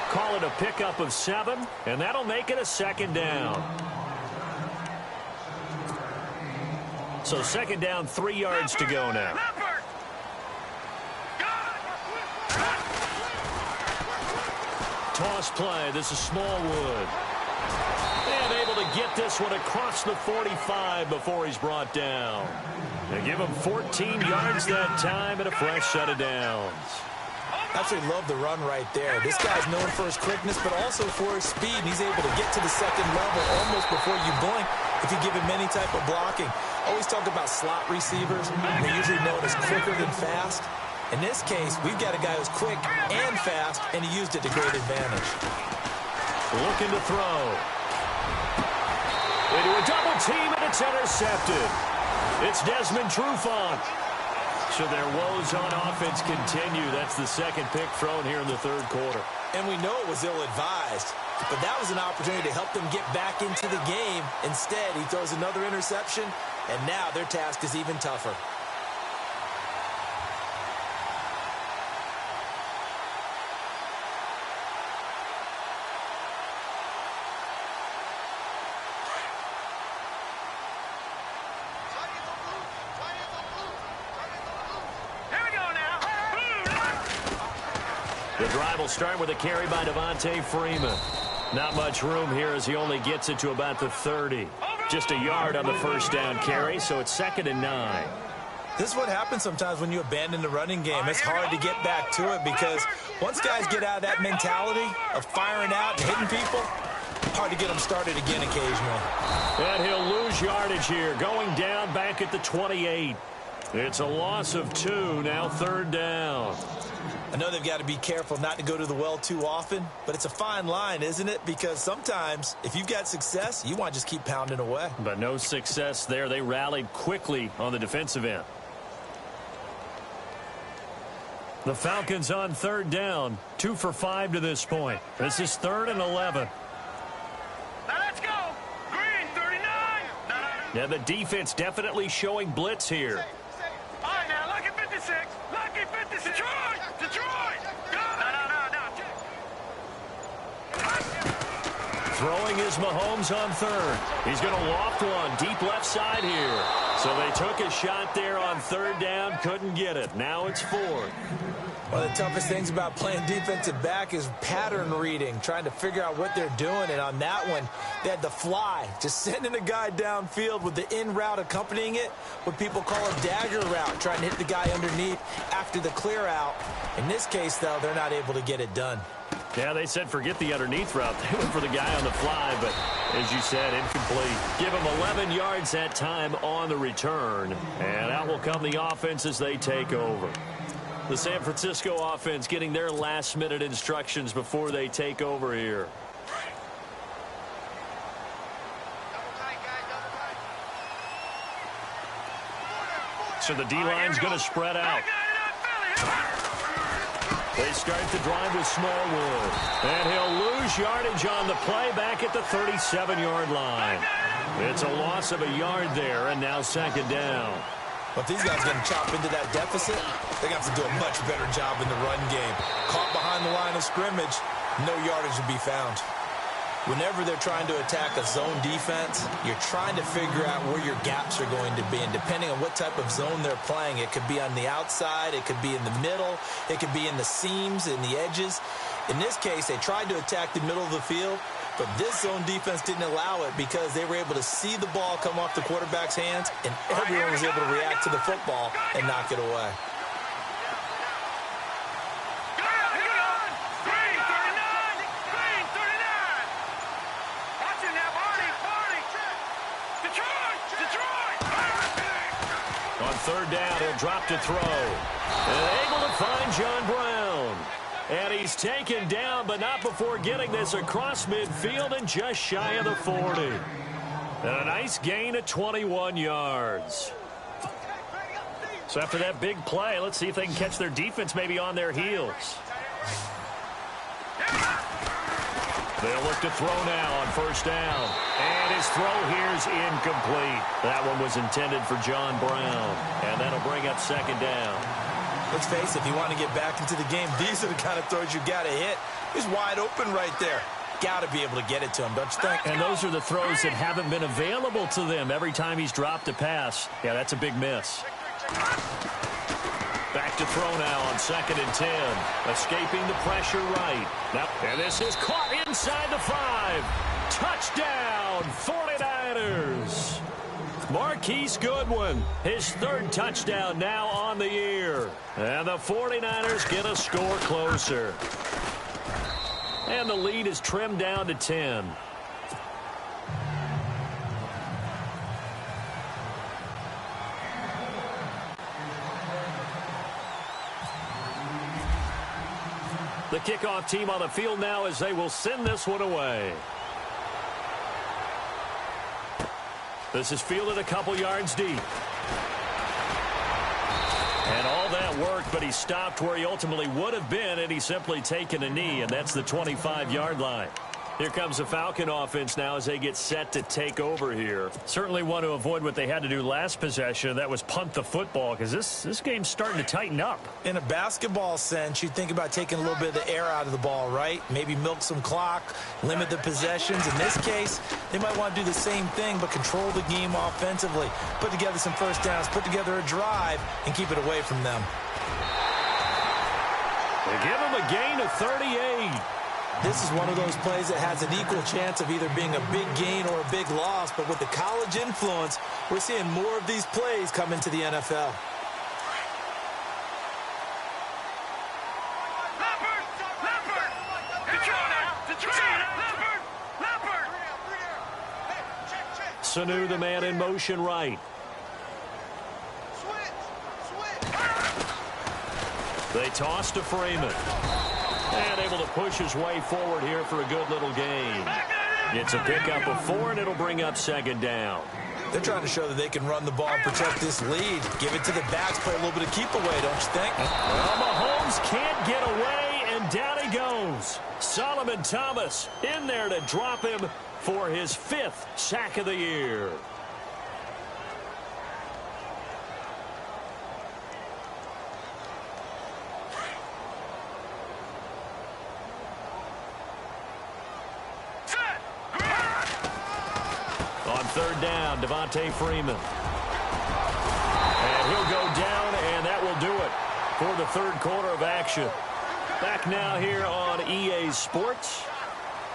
Speaker 3: Call it a pickup of 7, and that'll make it a 2nd down. So 2nd down, 3 yards to go now. Toss play. This is Smallwood. And able to get this one across the 45 before he's brought down. They give him 14 yards that time and a fresh set of downs.
Speaker 4: Absolutely love the run right there. This guy's known for his quickness, but also for his speed. And he's able to get to the 2nd level almost before you blink if you give him any type of blocking. Always talk about slot receivers. They're usually known as quicker than fast. In this case, we've got a guy who's quick and fast, and he used it to great advantage.
Speaker 3: Looking to throw. Into a double team, and it's intercepted. It's Desmond Trufant. So their woes on offense continue. That's the 2nd pick thrown here in the 3rd quarter.
Speaker 4: And we know it was ill-advised, but that was an opportunity to help them get back into the game. Instead, he throws another interception, and now their task is even tougher.
Speaker 3: The drive will start with a carry by Devontae Freeman. Not much room here as he only gets it to about the 30. Just a yard on the 1st down carry, so it's 2nd and 9.
Speaker 4: This is what happens sometimes when you abandon the running game. It's hard to get back to it because once guys get out of that mentality of firing out and hitting people, hard to get them started again occasionally.
Speaker 3: And he'll lose yardage here, going down back at the 28. It's a loss of 2, now 3rd down.
Speaker 4: I know they've got to be careful not to go to the well too often, but it's a fine line, isn't it? Because sometimes, if you've got success, you want to just keep pounding away.
Speaker 3: But no success there. They rallied quickly on the defensive end. The Falcons on 3rd down, 2 for 5 to this point. This is 3rd and 11.
Speaker 5: Now let's go. Green, 39.
Speaker 3: Yeah, the defense definitely showing blitz here.
Speaker 5: All right, now, lucky 56. Lucky 56. Detroit. No.
Speaker 3: Throwing is Mahomes on 3rd. He's going to loft one deep left side here. So they took a shot there on 3rd down, couldn't get it. Now it's 4th.
Speaker 4: One of the toughest things about playing defensive back is pattern reading, trying to figure out what they're doing. And on that one, they had the fly, just sending a guy downfield with the in route accompanying it, what people call a dagger route, trying to hit the guy underneath after the clear out. In this case, though, they're not able to get it done.
Speaker 3: Yeah, they said forget the underneath route. They went for the guy on the fly, but as you said, incomplete. Give him 11 yards that time on the return. And out will come the offense as they take over. The San Francisco offense getting their last-minute instructions before they take over here. So the D-line's going to spread out. They start the drive with Smallwood. And he'll lose yardage on the play back at the 37-yard line. It's a loss of a yard there, and now 2nd down.
Speaker 4: But if these guys are going to chop into that deficit, they're going to have to do a much better job in the run game. Caught behind the line of scrimmage, no yardage to be found. Whenever they're trying to attack a zone defense, you're trying to figure out where your gaps are going to be. And depending on what type of zone they're playing, it could be on the outside, it could be in the middle, it could be in the seams, in the edges. In this case, they tried to attack the middle of the field, but this zone defense didn't allow it because they were able to see the ball come off the quarterback's hands, and everyone was able to react to the football and knock it away.
Speaker 3: third down. He'll drop to throw. And able to find John Brown. And he's taken down, but not before getting this across midfield and just shy of the 40. And a nice gain of 21 yards. So after that big play, let's see if they can catch their defense maybe on their heels. They'll look to throw now on first down. And his throw here is incomplete. That one was intended for John Brown. And that'll bring up second down.
Speaker 4: Let's face it, if you want to get back into the game, these are the kind of throws you got to hit. He's wide open right there. Got to be able to get it to him, don't you think?
Speaker 3: And those are the throws that haven't been available to them every time he's dropped a pass. Yeah, that's a big miss. Back to throw now on 2nd and 10. Escaping the pressure right. Now, and this is caught inside the 5. Touchdown, 49ers. Marquise Goodwin, his 3rd touchdown now on the year. And the 49ers get a score closer. And the lead is trimmed down to 10. The kickoff team on the field now as they will send this one away. This is fielded a couple yards deep. And all that worked, but he stopped where he ultimately would have been, and he's simply taken a knee, and that's the 25-yard line. Here comes the Falcon offense now as they get set to take over here. Certainly want to avoid what they had to do last possession. That was punt the football, because this game's starting to tighten up.
Speaker 4: In a basketball sense, you think about taking a little bit of the air out of the ball, right? Maybe milk some clock, limit the possessions. In this case, they might want to do the same thing, but control the game offensively. Put together some first downs, put together a drive, and keep it away from them.
Speaker 3: They give them a gain of 38.
Speaker 4: This is one of those plays that has an equal chance of either being a big gain or a big loss, but with the college influence, we're seeing more of these plays come into the NFL.
Speaker 3: Sanu, the man in motion right. They toss to Freeman. And able to push his way forward here for a good little gain. It's a pickup of 4, and it'll bring up second down.
Speaker 4: They're trying to show that they can run the ball and protect this lead. Give it to the backs, play a little bit of keep away, don't you think?
Speaker 3: Well, Mahomes can't get away, and down he goes. Solomon Thomas in there to drop him for his 5th sack of the year. On third down, Devontae Freeman. And he'll go down, and that will do it for the third quarter of action. Back now here on EA Sports.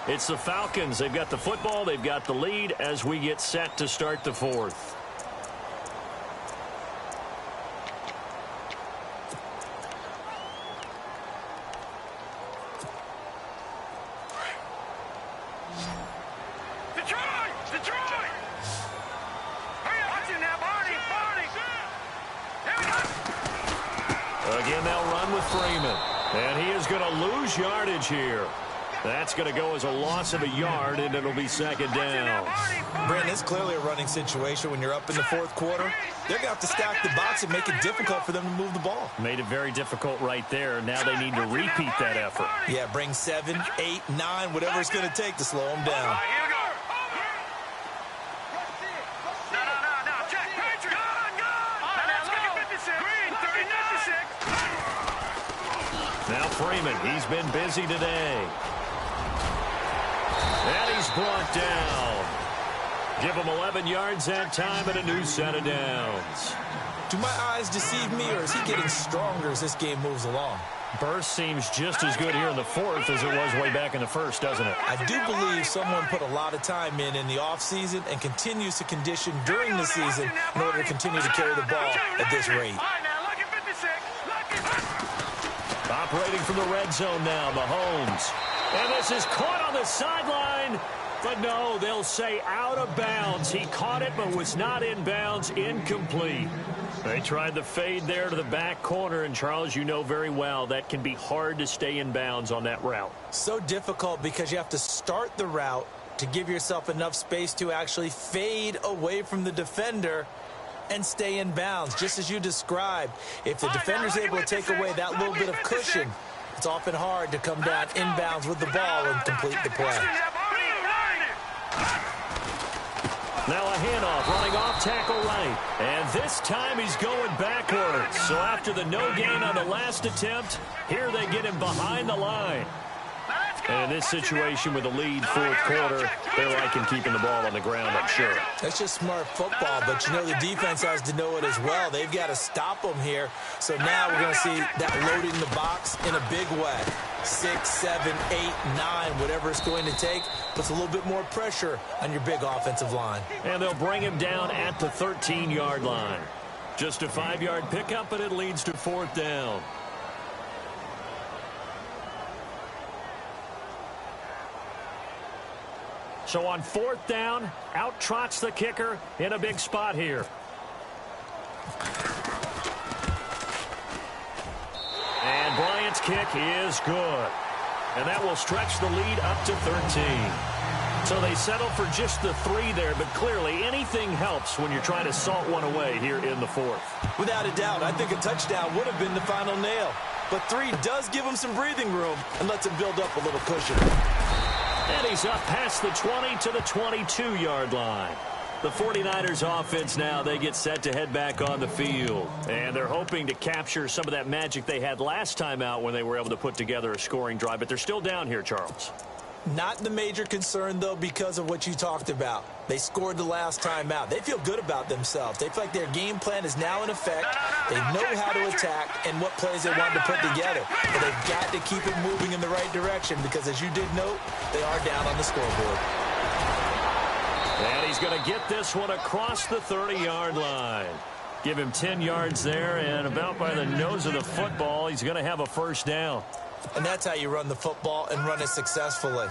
Speaker 3: It's the Falcons. They've got the football. They've got the lead as we get set to start the 4th. Again, they'll run with Freeman. And he is going to lose yardage here. That's going to go as a loss of a yard, and it'll be second down.
Speaker 4: Brandon, it's clearly a running situation when you're up in the 4th quarter. They're going to have to stack the box and make it difficult for them to move the ball.
Speaker 3: Made it very difficult right there. Now they need to repeat that effort.
Speaker 4: Yeah, bring 7, 8, 9, whatever it's going to take to slow them down.
Speaker 3: Now Freeman, he's been busy today. And he's brought down. Give him 11 yards that time and a new set of downs.
Speaker 4: Do my eyes deceive me, or is he getting stronger as this game moves along?
Speaker 3: Burst seems just as good here in the 4th as it was way back in the 1st, doesn't it?
Speaker 4: I do believe someone put a lot of time in the offseason and continues to condition during the season in order to continue to carry the ball at this rate.
Speaker 3: Operating from the red zone now, Mahomes. And this is caught on the sideline. But no, they'll say out of bounds. He caught it but was not in bounds. Incomplete.
Speaker 7: They tried the fade there to the back corner, and Charles, you know very well that can be hard to stay in bounds on that route.
Speaker 4: So difficult because you have to start the route to give yourself enough space to actually fade away from the defender and stay in bounds, just as you described. If the defender's able to take away that little bit of cushion, it's often hard to come down inbounds with the ball and complete the play.
Speaker 7: Now a handoff, running off tackle right. And this time he's going backwards. So after the no gain on the last attempt, here they get him behind the line. And in this situation with the lead fourth quarter, they're liking keeping the ball on the ground, I'm sure.
Speaker 4: That's just smart football, but you know the defense has to know it as well. They've got to stop them here. So now we're going to see that loading the box in a big way. 6, 7, 8, 9, whatever it's going to take, puts a little bit more pressure on your big offensive line.
Speaker 7: And they'll bring him down at the 13-yard line. Just a 5-yard pickup, but it leads to fourth down. So on fourth down, out trots the kicker in a big spot here. And Bryant's kick is good. And that will stretch the lead up to 13. So they settle for just the 3 there, but clearly anything helps when you're trying to salt one away here in the fourth.
Speaker 4: Without a doubt, I think a touchdown would have been the final nail. But 3 does give him some breathing room and lets him build up a little cushion.
Speaker 7: And he's up past the 20 to the 22-yard line. The 49ers offense now, they get set to head back on the field. And they're hoping to capture some of that magic they had last time out when they were able to put together a scoring drive. But they're still down here, Charles.
Speaker 4: Not the major concern, though, because of what you talked about. They scored the last time out. They feel good about themselves. They feel like their game plan is now in effect. They know how to attack and what plays they want to put together. But they've got to keep it moving in the right direction because, as you did note, they are down on the scoreboard.
Speaker 7: And he's going to get this one across the 30-yard line. Give him 10 yards there, and about by the nose of the football, he's going to have a first down.
Speaker 4: And that's how you run the football and run it successfully.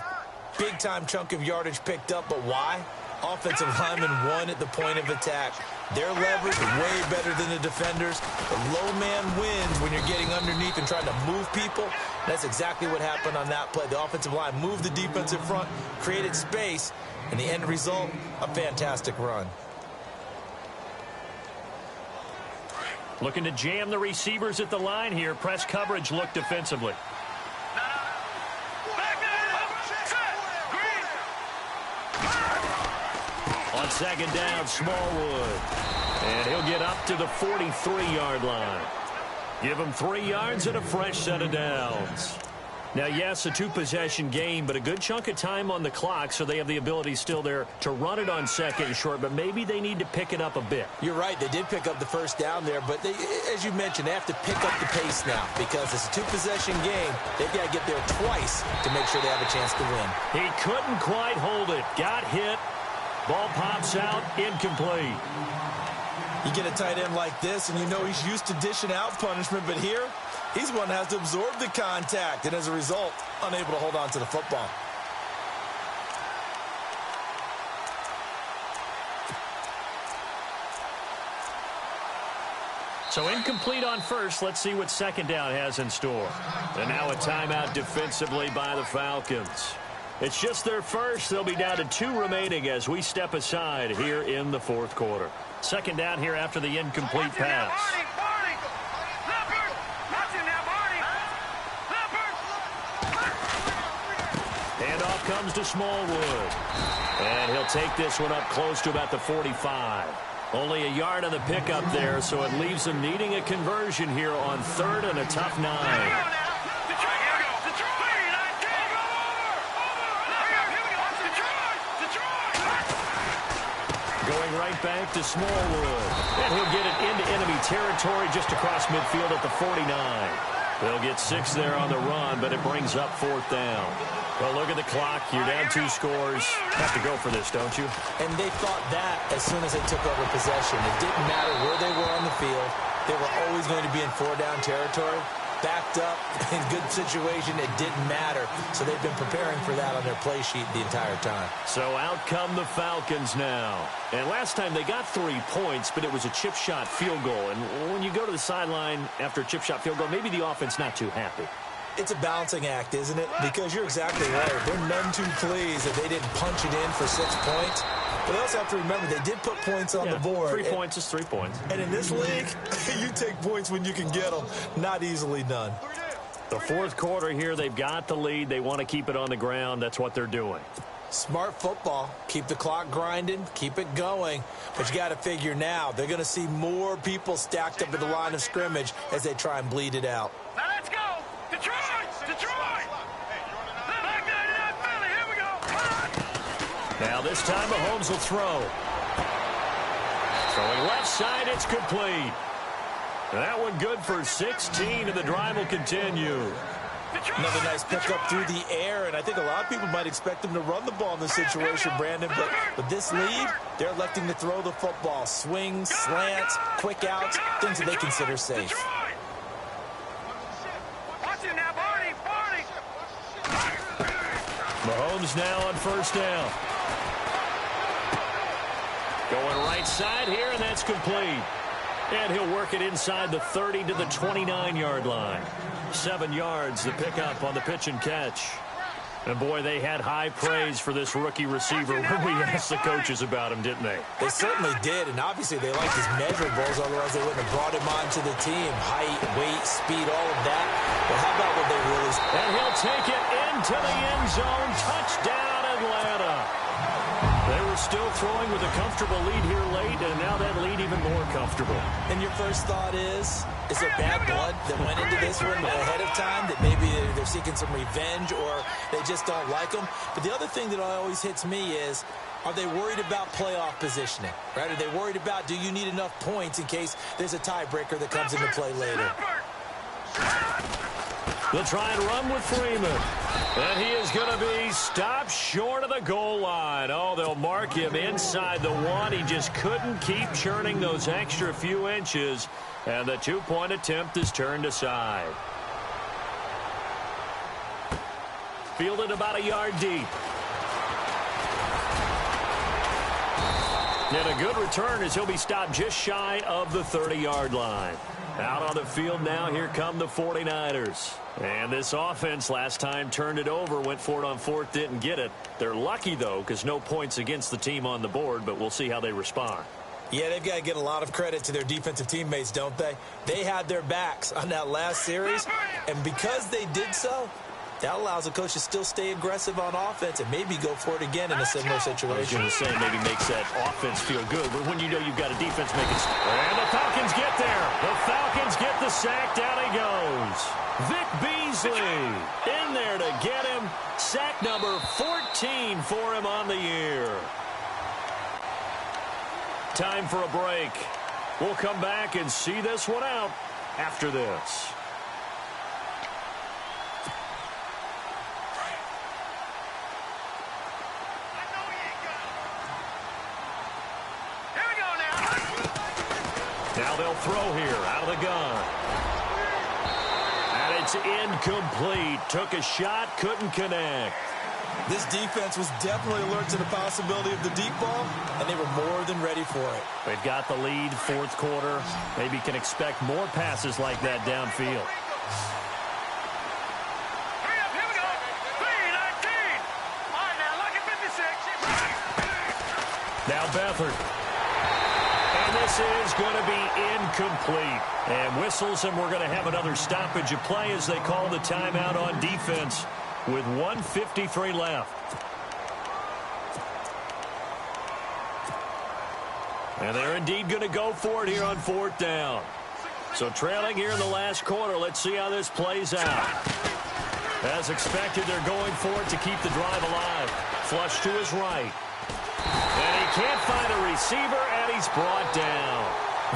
Speaker 4: Big-time chunk of yardage picked up, but why? Offensive linemen won at the point of attack. Their leverage way better than the defenders. The low man wins when you're getting underneath and trying to move people. That's exactly what happened on that play. The offensive line moved the defensive front, created space, and the end result, a fantastic run.
Speaker 7: Looking to jam the receivers at the line here. Press coverage look defensively. On second down, Smallwood. And he'll get up to the 43-yard line. Give him 3 yards and a fresh set of downs. Now, yes, a 2-possession game, but a good chunk of time on the clock, so they have the ability still there to run it on second and short, but maybe they need to pick it up a bit.
Speaker 4: You're right. They did pick up the first down there, but they, as you mentioned, they have to pick up the pace now because it's a 2-possession game. They've got to get there twice to make sure they have a chance to win.
Speaker 7: He couldn't quite hold it. Got hit. Ball pops out. Incomplete.
Speaker 4: You get a tight end like this, and you know he's used to dishing out punishment, but here, he's one that has to absorb the contact, and as a result, unable to hold on to the football.
Speaker 7: So incomplete on first. Let's see what second down has in store. And now a timeout defensively by the Falcons. It's just their first. They'll be down to 2 remaining as we step aside here in the fourth quarter. Second down here after the incomplete pass. Handoff comes to Smallwood. And he'll take this one up close to about the 45. Only a yard on the pickup there, so it leaves them needing a conversion here on third and a tough 9. Going right back to Smallwood. And he'll get it into enemy territory just across midfield at the 49. They'll get 6 there on the run, but it brings up fourth down. Well, look at the clock. You're down 2 scores. Have to go for this, don't you?
Speaker 4: And they thought that as soon as they took over possession. It didn't matter where they were on the field. They were always going to be in 4-down territory. backed up, in good situation, it didn't matter. So they've been preparing for that on their play sheet the entire time.
Speaker 7: So out come the Falcons now. And last time they got 3 points, but it was a chip shot field goal. And when you go to the sideline after a chip shot field goal, maybe the offense not too happy.
Speaker 4: It's a balancing act, isn't it? Because you're exactly right. They're none too pleased that they didn't punch it in for 6 points. But they also have to remember they did put points on the board.
Speaker 7: 3 points is 3 points.
Speaker 4: And in this league, you take points when you can get them. Not easily done.
Speaker 7: The fourth quarter here, they've got the lead. They want to keep it on the ground. That's what they're doing.
Speaker 4: Smart football. Keep the clock grinding. Keep it going. But you got to figure now, they're going to see more people stacked up at the line of scrimmage as they try and bleed it out.
Speaker 5: Now let's go. Detroit! Detroit! Back there to that Philly. Here we go.
Speaker 7: Now this time Mahomes will throw. Throwing left side, it's complete. That one good for 16, and the drive will continue.
Speaker 4: Another nice pickup through the air, and I think a lot of people might expect them to run the ball in this situation, Brandon, but with this lead, they're electing to throw the football. Swings, slants, quick outs, things that they consider safe.
Speaker 7: Mahomes now on first down. Going right side here, and that's complete. And he'll work it inside the 30 to the 29-yard line. 7 yards, the pickup on the pitch and catch. And, boy, they had high praise for this rookie receiver when we asked the coaches about him, didn't they?
Speaker 4: They certainly did, and obviously they liked his measurables, otherwise they wouldn't have brought him onto the team. Height, weight, speed, all of that. But how about what they really...
Speaker 7: And he'll take it into the end zone. Touchdown, Atlanta. They were still throwing with a comfortable lead here late, and now that lead even more comfortable.
Speaker 4: And your first thought is there bad blood that went into this one ahead of time, that maybe they're seeking some revenge or they just don't like them? But the other thing that always hits me is, are they worried about playoff positioning? Right? Are they worried about, do you need enough points in case there's a tiebreaker that comes into play later?
Speaker 7: They'll try and run with Freeman. And he is going to be stopped short of the goal line. Oh, they'll mark him inside the 1. He just couldn't keep churning those extra few inches. And the 2-point attempt is turned aside. Fielded about a yard deep. And a good return as he'll be stopped just shy of the 30-yard line. Out on the field now, here come the 49ers. And this offense last time turned it over, went for it on 4th, didn't get it. They're lucky, though, because no points against the team on the board, but we'll see how they respond.
Speaker 4: Yeah, they've got to get a lot of credit to their defensive teammates, don't they? They had their backs on that last series, and because they did so, that allows the coach to still stay aggressive on offense and maybe go for it again in a similar situation.
Speaker 7: I was going to say maybe makes that offense feel good, but when you know you've got a defense making... And the Falcons get there. The Falcons get the sack. Down he goes. Vic Beasley in there to get him. Sack number 14 for him on the year. Time for a break. We'll come back and see this one out after this. Now they'll throw here out of the gun. And it's incomplete. Took a shot, couldn't connect.
Speaker 4: This defense was definitely alert to the possibility of the deep ball, and they were more than ready for it.
Speaker 7: They've got the lead, fourth quarter. Maybe can expect more passes like that downfield.
Speaker 5: Hurry up, here we go. 3-19. All right, now, lucky 56.
Speaker 7: Now Beathard. And this is going to be incomplete. And whistles, and we're going to have another stoppage of play as they call the timeout on defense with 1:53 left. And they're indeed going to go for it here on 4th down. So trailing here in the last quarter. Let's see how this plays out. As expected, they're going for it to keep the drive alive. Flush to his right. And he can't find a receiver, and he's brought down.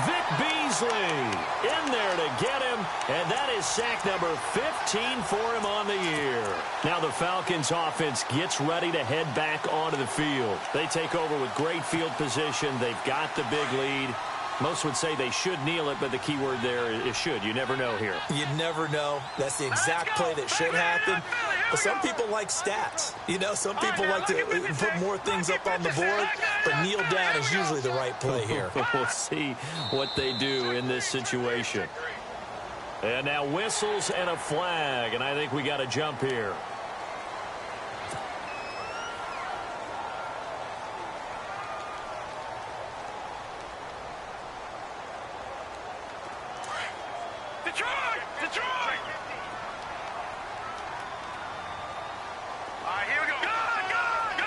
Speaker 7: Vic Beasley in there to get him, and that is sack number 15 for him on the year. Now the Falcons offense gets ready to head back onto the field. They take over with great field position. They've got the big lead. Most would say they should kneel it, but the key word there is should. You never know here.
Speaker 4: You never know. That's the exact play that should happen. But some people like stats. You know, some people like to put more things up on the board, but kneel down is usually the right play here.
Speaker 7: We'll see what they do in this situation. And now whistles and a flag, and I think we got a jump here.
Speaker 5: Detroit! Detroit! All right, here we go. Gun!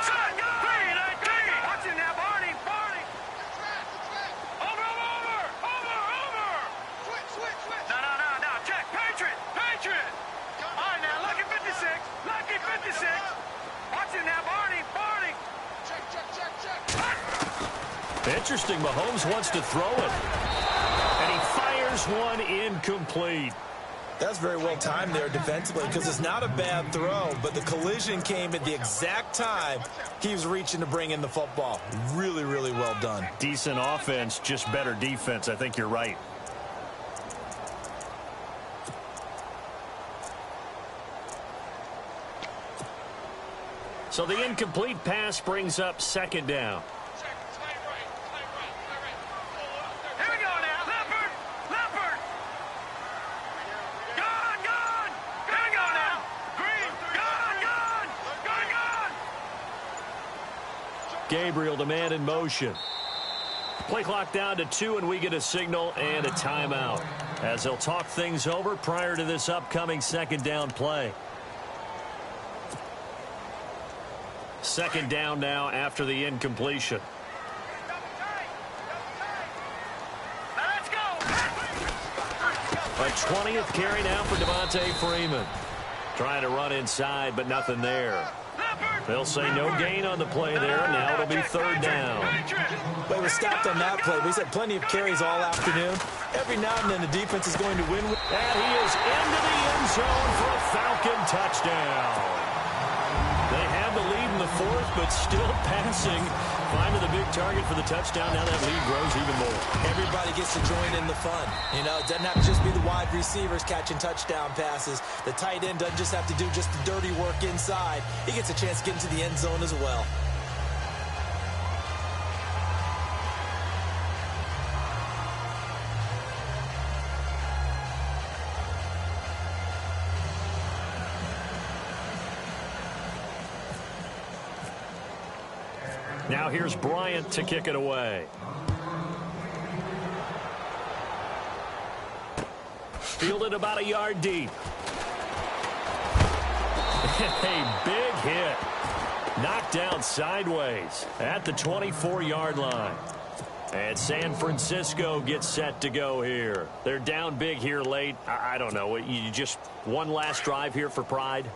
Speaker 5: Green! Watch it now, Barney! Over! Switch! No. Check! Patriot! All right, now, lucky 56! Watch it now, Barney!
Speaker 6: Check.
Speaker 7: Interesting, Mahomes wants to throw it. And he fires one incomplete.
Speaker 4: That's very well timed there defensively because it's not a bad throw, but the collision came at the exact time he was reaching to bring in the football. Really, really well done.
Speaker 7: Decent offense, just better defense. I think you're right. So the incomplete pass brings up second down.
Speaker 5: Here we go now. Leopard! Gun! Here we go now. Green! Gun!
Speaker 7: Gabriel, the man in motion. Play clock down to 2, and we get a signal and a timeout as they'll talk things over prior to this upcoming second down play. Second down now after the incompletion.
Speaker 5: Let's go!
Speaker 7: A 20th carry now for Devontae Freeman. Trying to run inside, but nothing there. They'll say no gain on the play there. Now it'll be third down.
Speaker 4: But it was stopped on that play. He's had plenty of carries all afternoon. Every now and then the defense is going to win.
Speaker 7: And he is into the end zone for a Falcon touchdown. They have the lead in the fourth, but still passing. Finding the big target for the touchdown. Now that lead grows even more.
Speaker 4: Everybody gets to join in the fun. You know, it doesn't have to just be the wide receivers catching touchdown passes. The tight end doesn't just have to do just the dirty work inside. He gets a chance to get into the end zone as well.
Speaker 7: Now here's Bryant to kick it away. Fielded about a yard deep. A big hit. Knocked down sideways at the 24-yard line. And San Francisco gets set to go here. They're down big here late. I don't know. You just one last drive here for pride?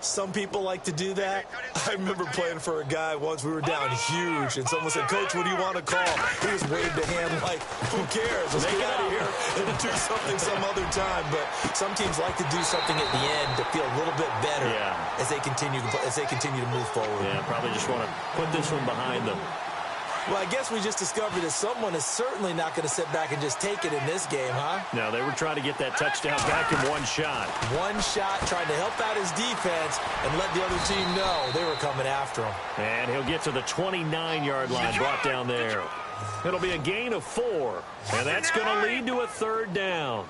Speaker 4: Some people like to do that. I remember playing for a guy once. We were down huge, and someone said, "Coach, what do you want to call?" He was waved a hand like, "Who cares? Let's get out of here and do something some other time." But some teams like to do something at the end to feel a little bit better as they continue to move forward.
Speaker 7: Yeah, probably just want to put this one behind them.
Speaker 4: Well, I guess we just discovered that someone is certainly not going to sit back and just take it in this game, huh?
Speaker 7: No, they were trying to get that touchdown back in one shot.
Speaker 4: One shot, trying to help out his defense and let the other team know they were coming after him.
Speaker 7: And he'll get to the 29-yard line, brought down there. It'll be a gain of 4, and that's going to lead to a third down.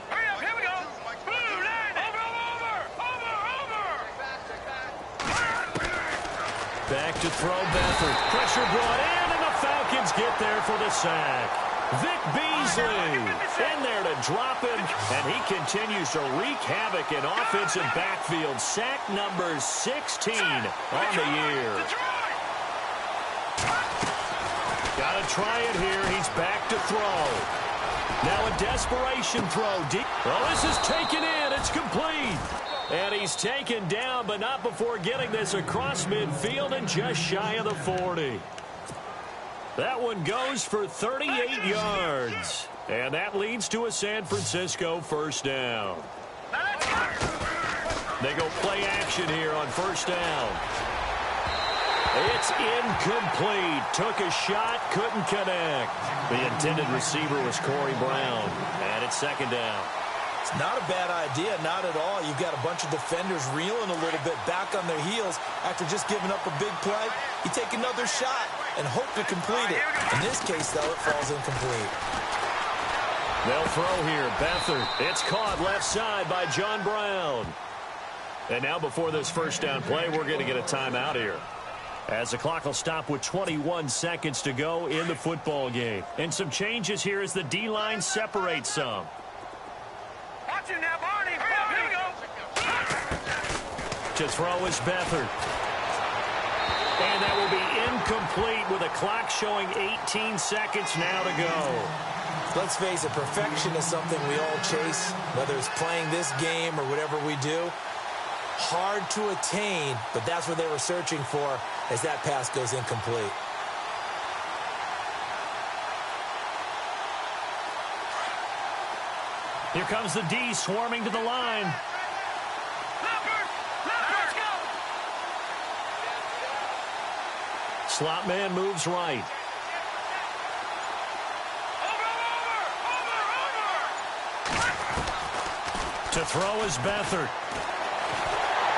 Speaker 5: Hurry up, here we go.
Speaker 7: Back to throw Beathard. Pressure brought in, and the Falcons get there for the sack. Vic Beasley in there to drop him, and he continues to wreak havoc in offensive backfield. Sack number 16 on the year. Got to try it here. He's back to throw. Now a desperation throw. Deep. Oh, this is taken in. It's complete. And he's taken down, but not before getting this across midfield and just shy of the 40. That one goes for 38 yards. And that leads to a San Francisco first down. They go play action here on first down. It's incomplete. Took a shot, couldn't connect. The intended receiver was Corey Brown, and it's second down.
Speaker 4: It's not a bad idea, not at all. You've got a bunch of defenders reeling a little bit back on their heels after just giving up a big play. You take another shot and hope to complete it. In this case, though, it falls incomplete.
Speaker 7: They'll throw here. Beathard. It's caught left side by John Brown. And now before this first down play, we're going to get a timeout here, as the clock will stop with 21 seconds to go in the football game. And some changes here as the D-line separates some.
Speaker 5: Watch it now, Barney. Here we go.
Speaker 7: To throw is Beathard. And that will be incomplete with a clock showing 18 seconds now to go.
Speaker 4: Let's face it, perfection is something we all chase, whether it's playing this game or whatever we do. Hard to attain, but that's what they were searching for as that pass goes incomplete.
Speaker 7: Here comes the D swarming to the line.
Speaker 5: Let's go.
Speaker 7: Slot man moves right. To throw is Beathard.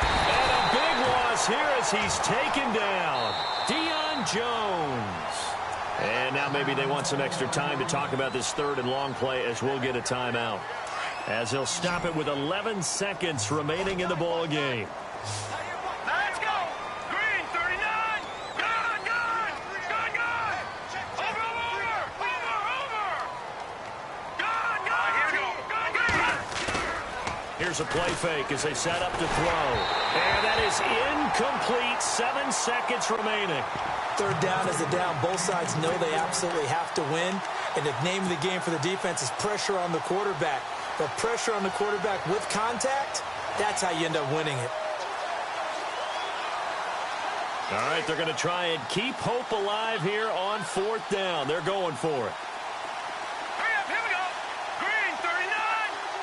Speaker 7: And a big loss here as he's taken down. Deion Jones. And now maybe they want some extra time to talk about this third and long play, as we'll get a timeout, as they'll stop it with 11 seconds remaining in the ball game.
Speaker 5: Let's go. Green, 39. Good. Over. Good. Here we go. Good.
Speaker 7: Here's a play fake as they set up to throw. And that is incomplete. 7 seconds remaining.
Speaker 4: Third down is a down. Both sides know they absolutely have to win. And the name of the game for the defense is pressure on the quarterback. But pressure on the quarterback with contact, that's how you end up winning it.
Speaker 7: All right, they're going to try and keep hope alive here on fourth down. They're going for it.
Speaker 5: Hurry up, here we go. Green, 39.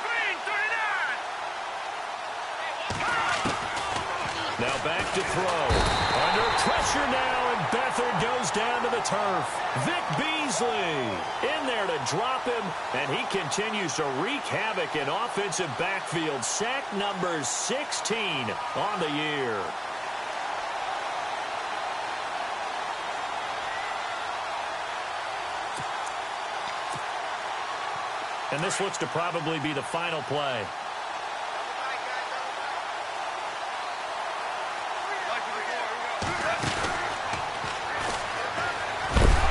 Speaker 5: Green, 39.
Speaker 7: Now back to throw. Under pressure now, and Beathard goes down to the turf. Vic Beasley in there to drop him, and he continues to wreak havoc in offensive backfield. Sack number 16 on the year. And this looks to probably be the final play.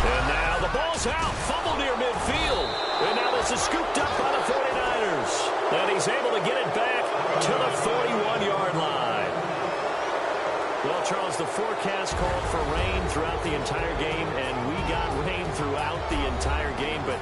Speaker 7: And now the ball's out, fumble near midfield. And now this is scooped up by the 49ers. And he's able to get it back to the 41-yard line. Well, Charles, the forecast called for rain throughout the entire game, and we got rain throughout the entire game. But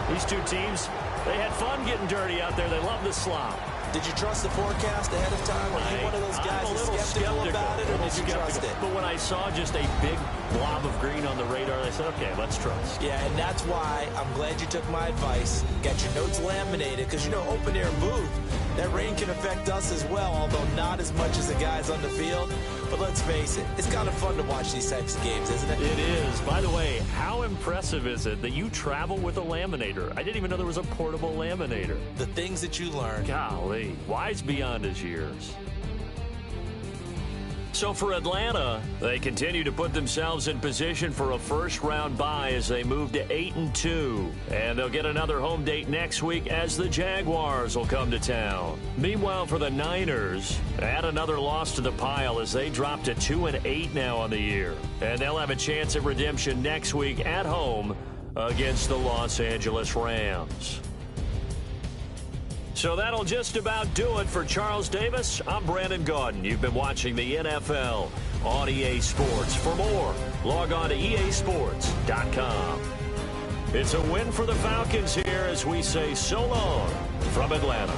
Speaker 7: these two teams, they had fun getting dirty out there. They love the slop.
Speaker 4: Did you trust the forecast ahead of time? Were you one of those guys
Speaker 7: I'm a little
Speaker 4: skeptical about it, or did you trust it?
Speaker 7: But when I saw just a big blob of green on the radar, I said, okay, let's trust.
Speaker 4: Yeah, and that's why I'm glad you took my advice. Got your notes laminated, because, you know, open air booth, that rain can affect us as well, although not as much as the guys on the field. But let's face it, it's kind of fun to watch these types of games, isn't it?
Speaker 7: It is. By the way, how impressive is it that you travel with a laminator? I didn't even know there was a portable laminator.
Speaker 4: The things that you learn.
Speaker 7: Golly, wise beyond his years. So for Atlanta, they continue to put themselves in position for a first-round bye as they move to 8-2. And they'll get another home date next week as the Jaguars will come to town. Meanwhile, for the Niners, add another loss to the pile as they drop to 2-8 now on the year. And they'll have a chance at redemption next week at home against the Los Angeles Rams. So that'll just about do it for Charles Davis. I'm Brandon Gaudin. You've been watching the NFL on EA Sports. For more, log on to easports.com. It's a win for the Falcons here as we say so long from Atlanta.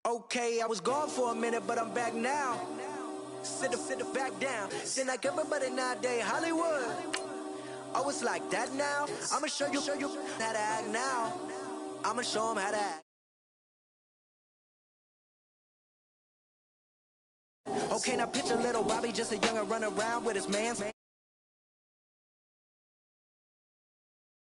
Speaker 8: Okay, I was gone for a minute, but I'm back now. Sit the back down. Seem like everybody nowadays, Hollywood. Oh, it's like that now. I'ma show you how to act now. I'ma show them how to act. Okay, now picture little Bobby, just a young'un run around with his man.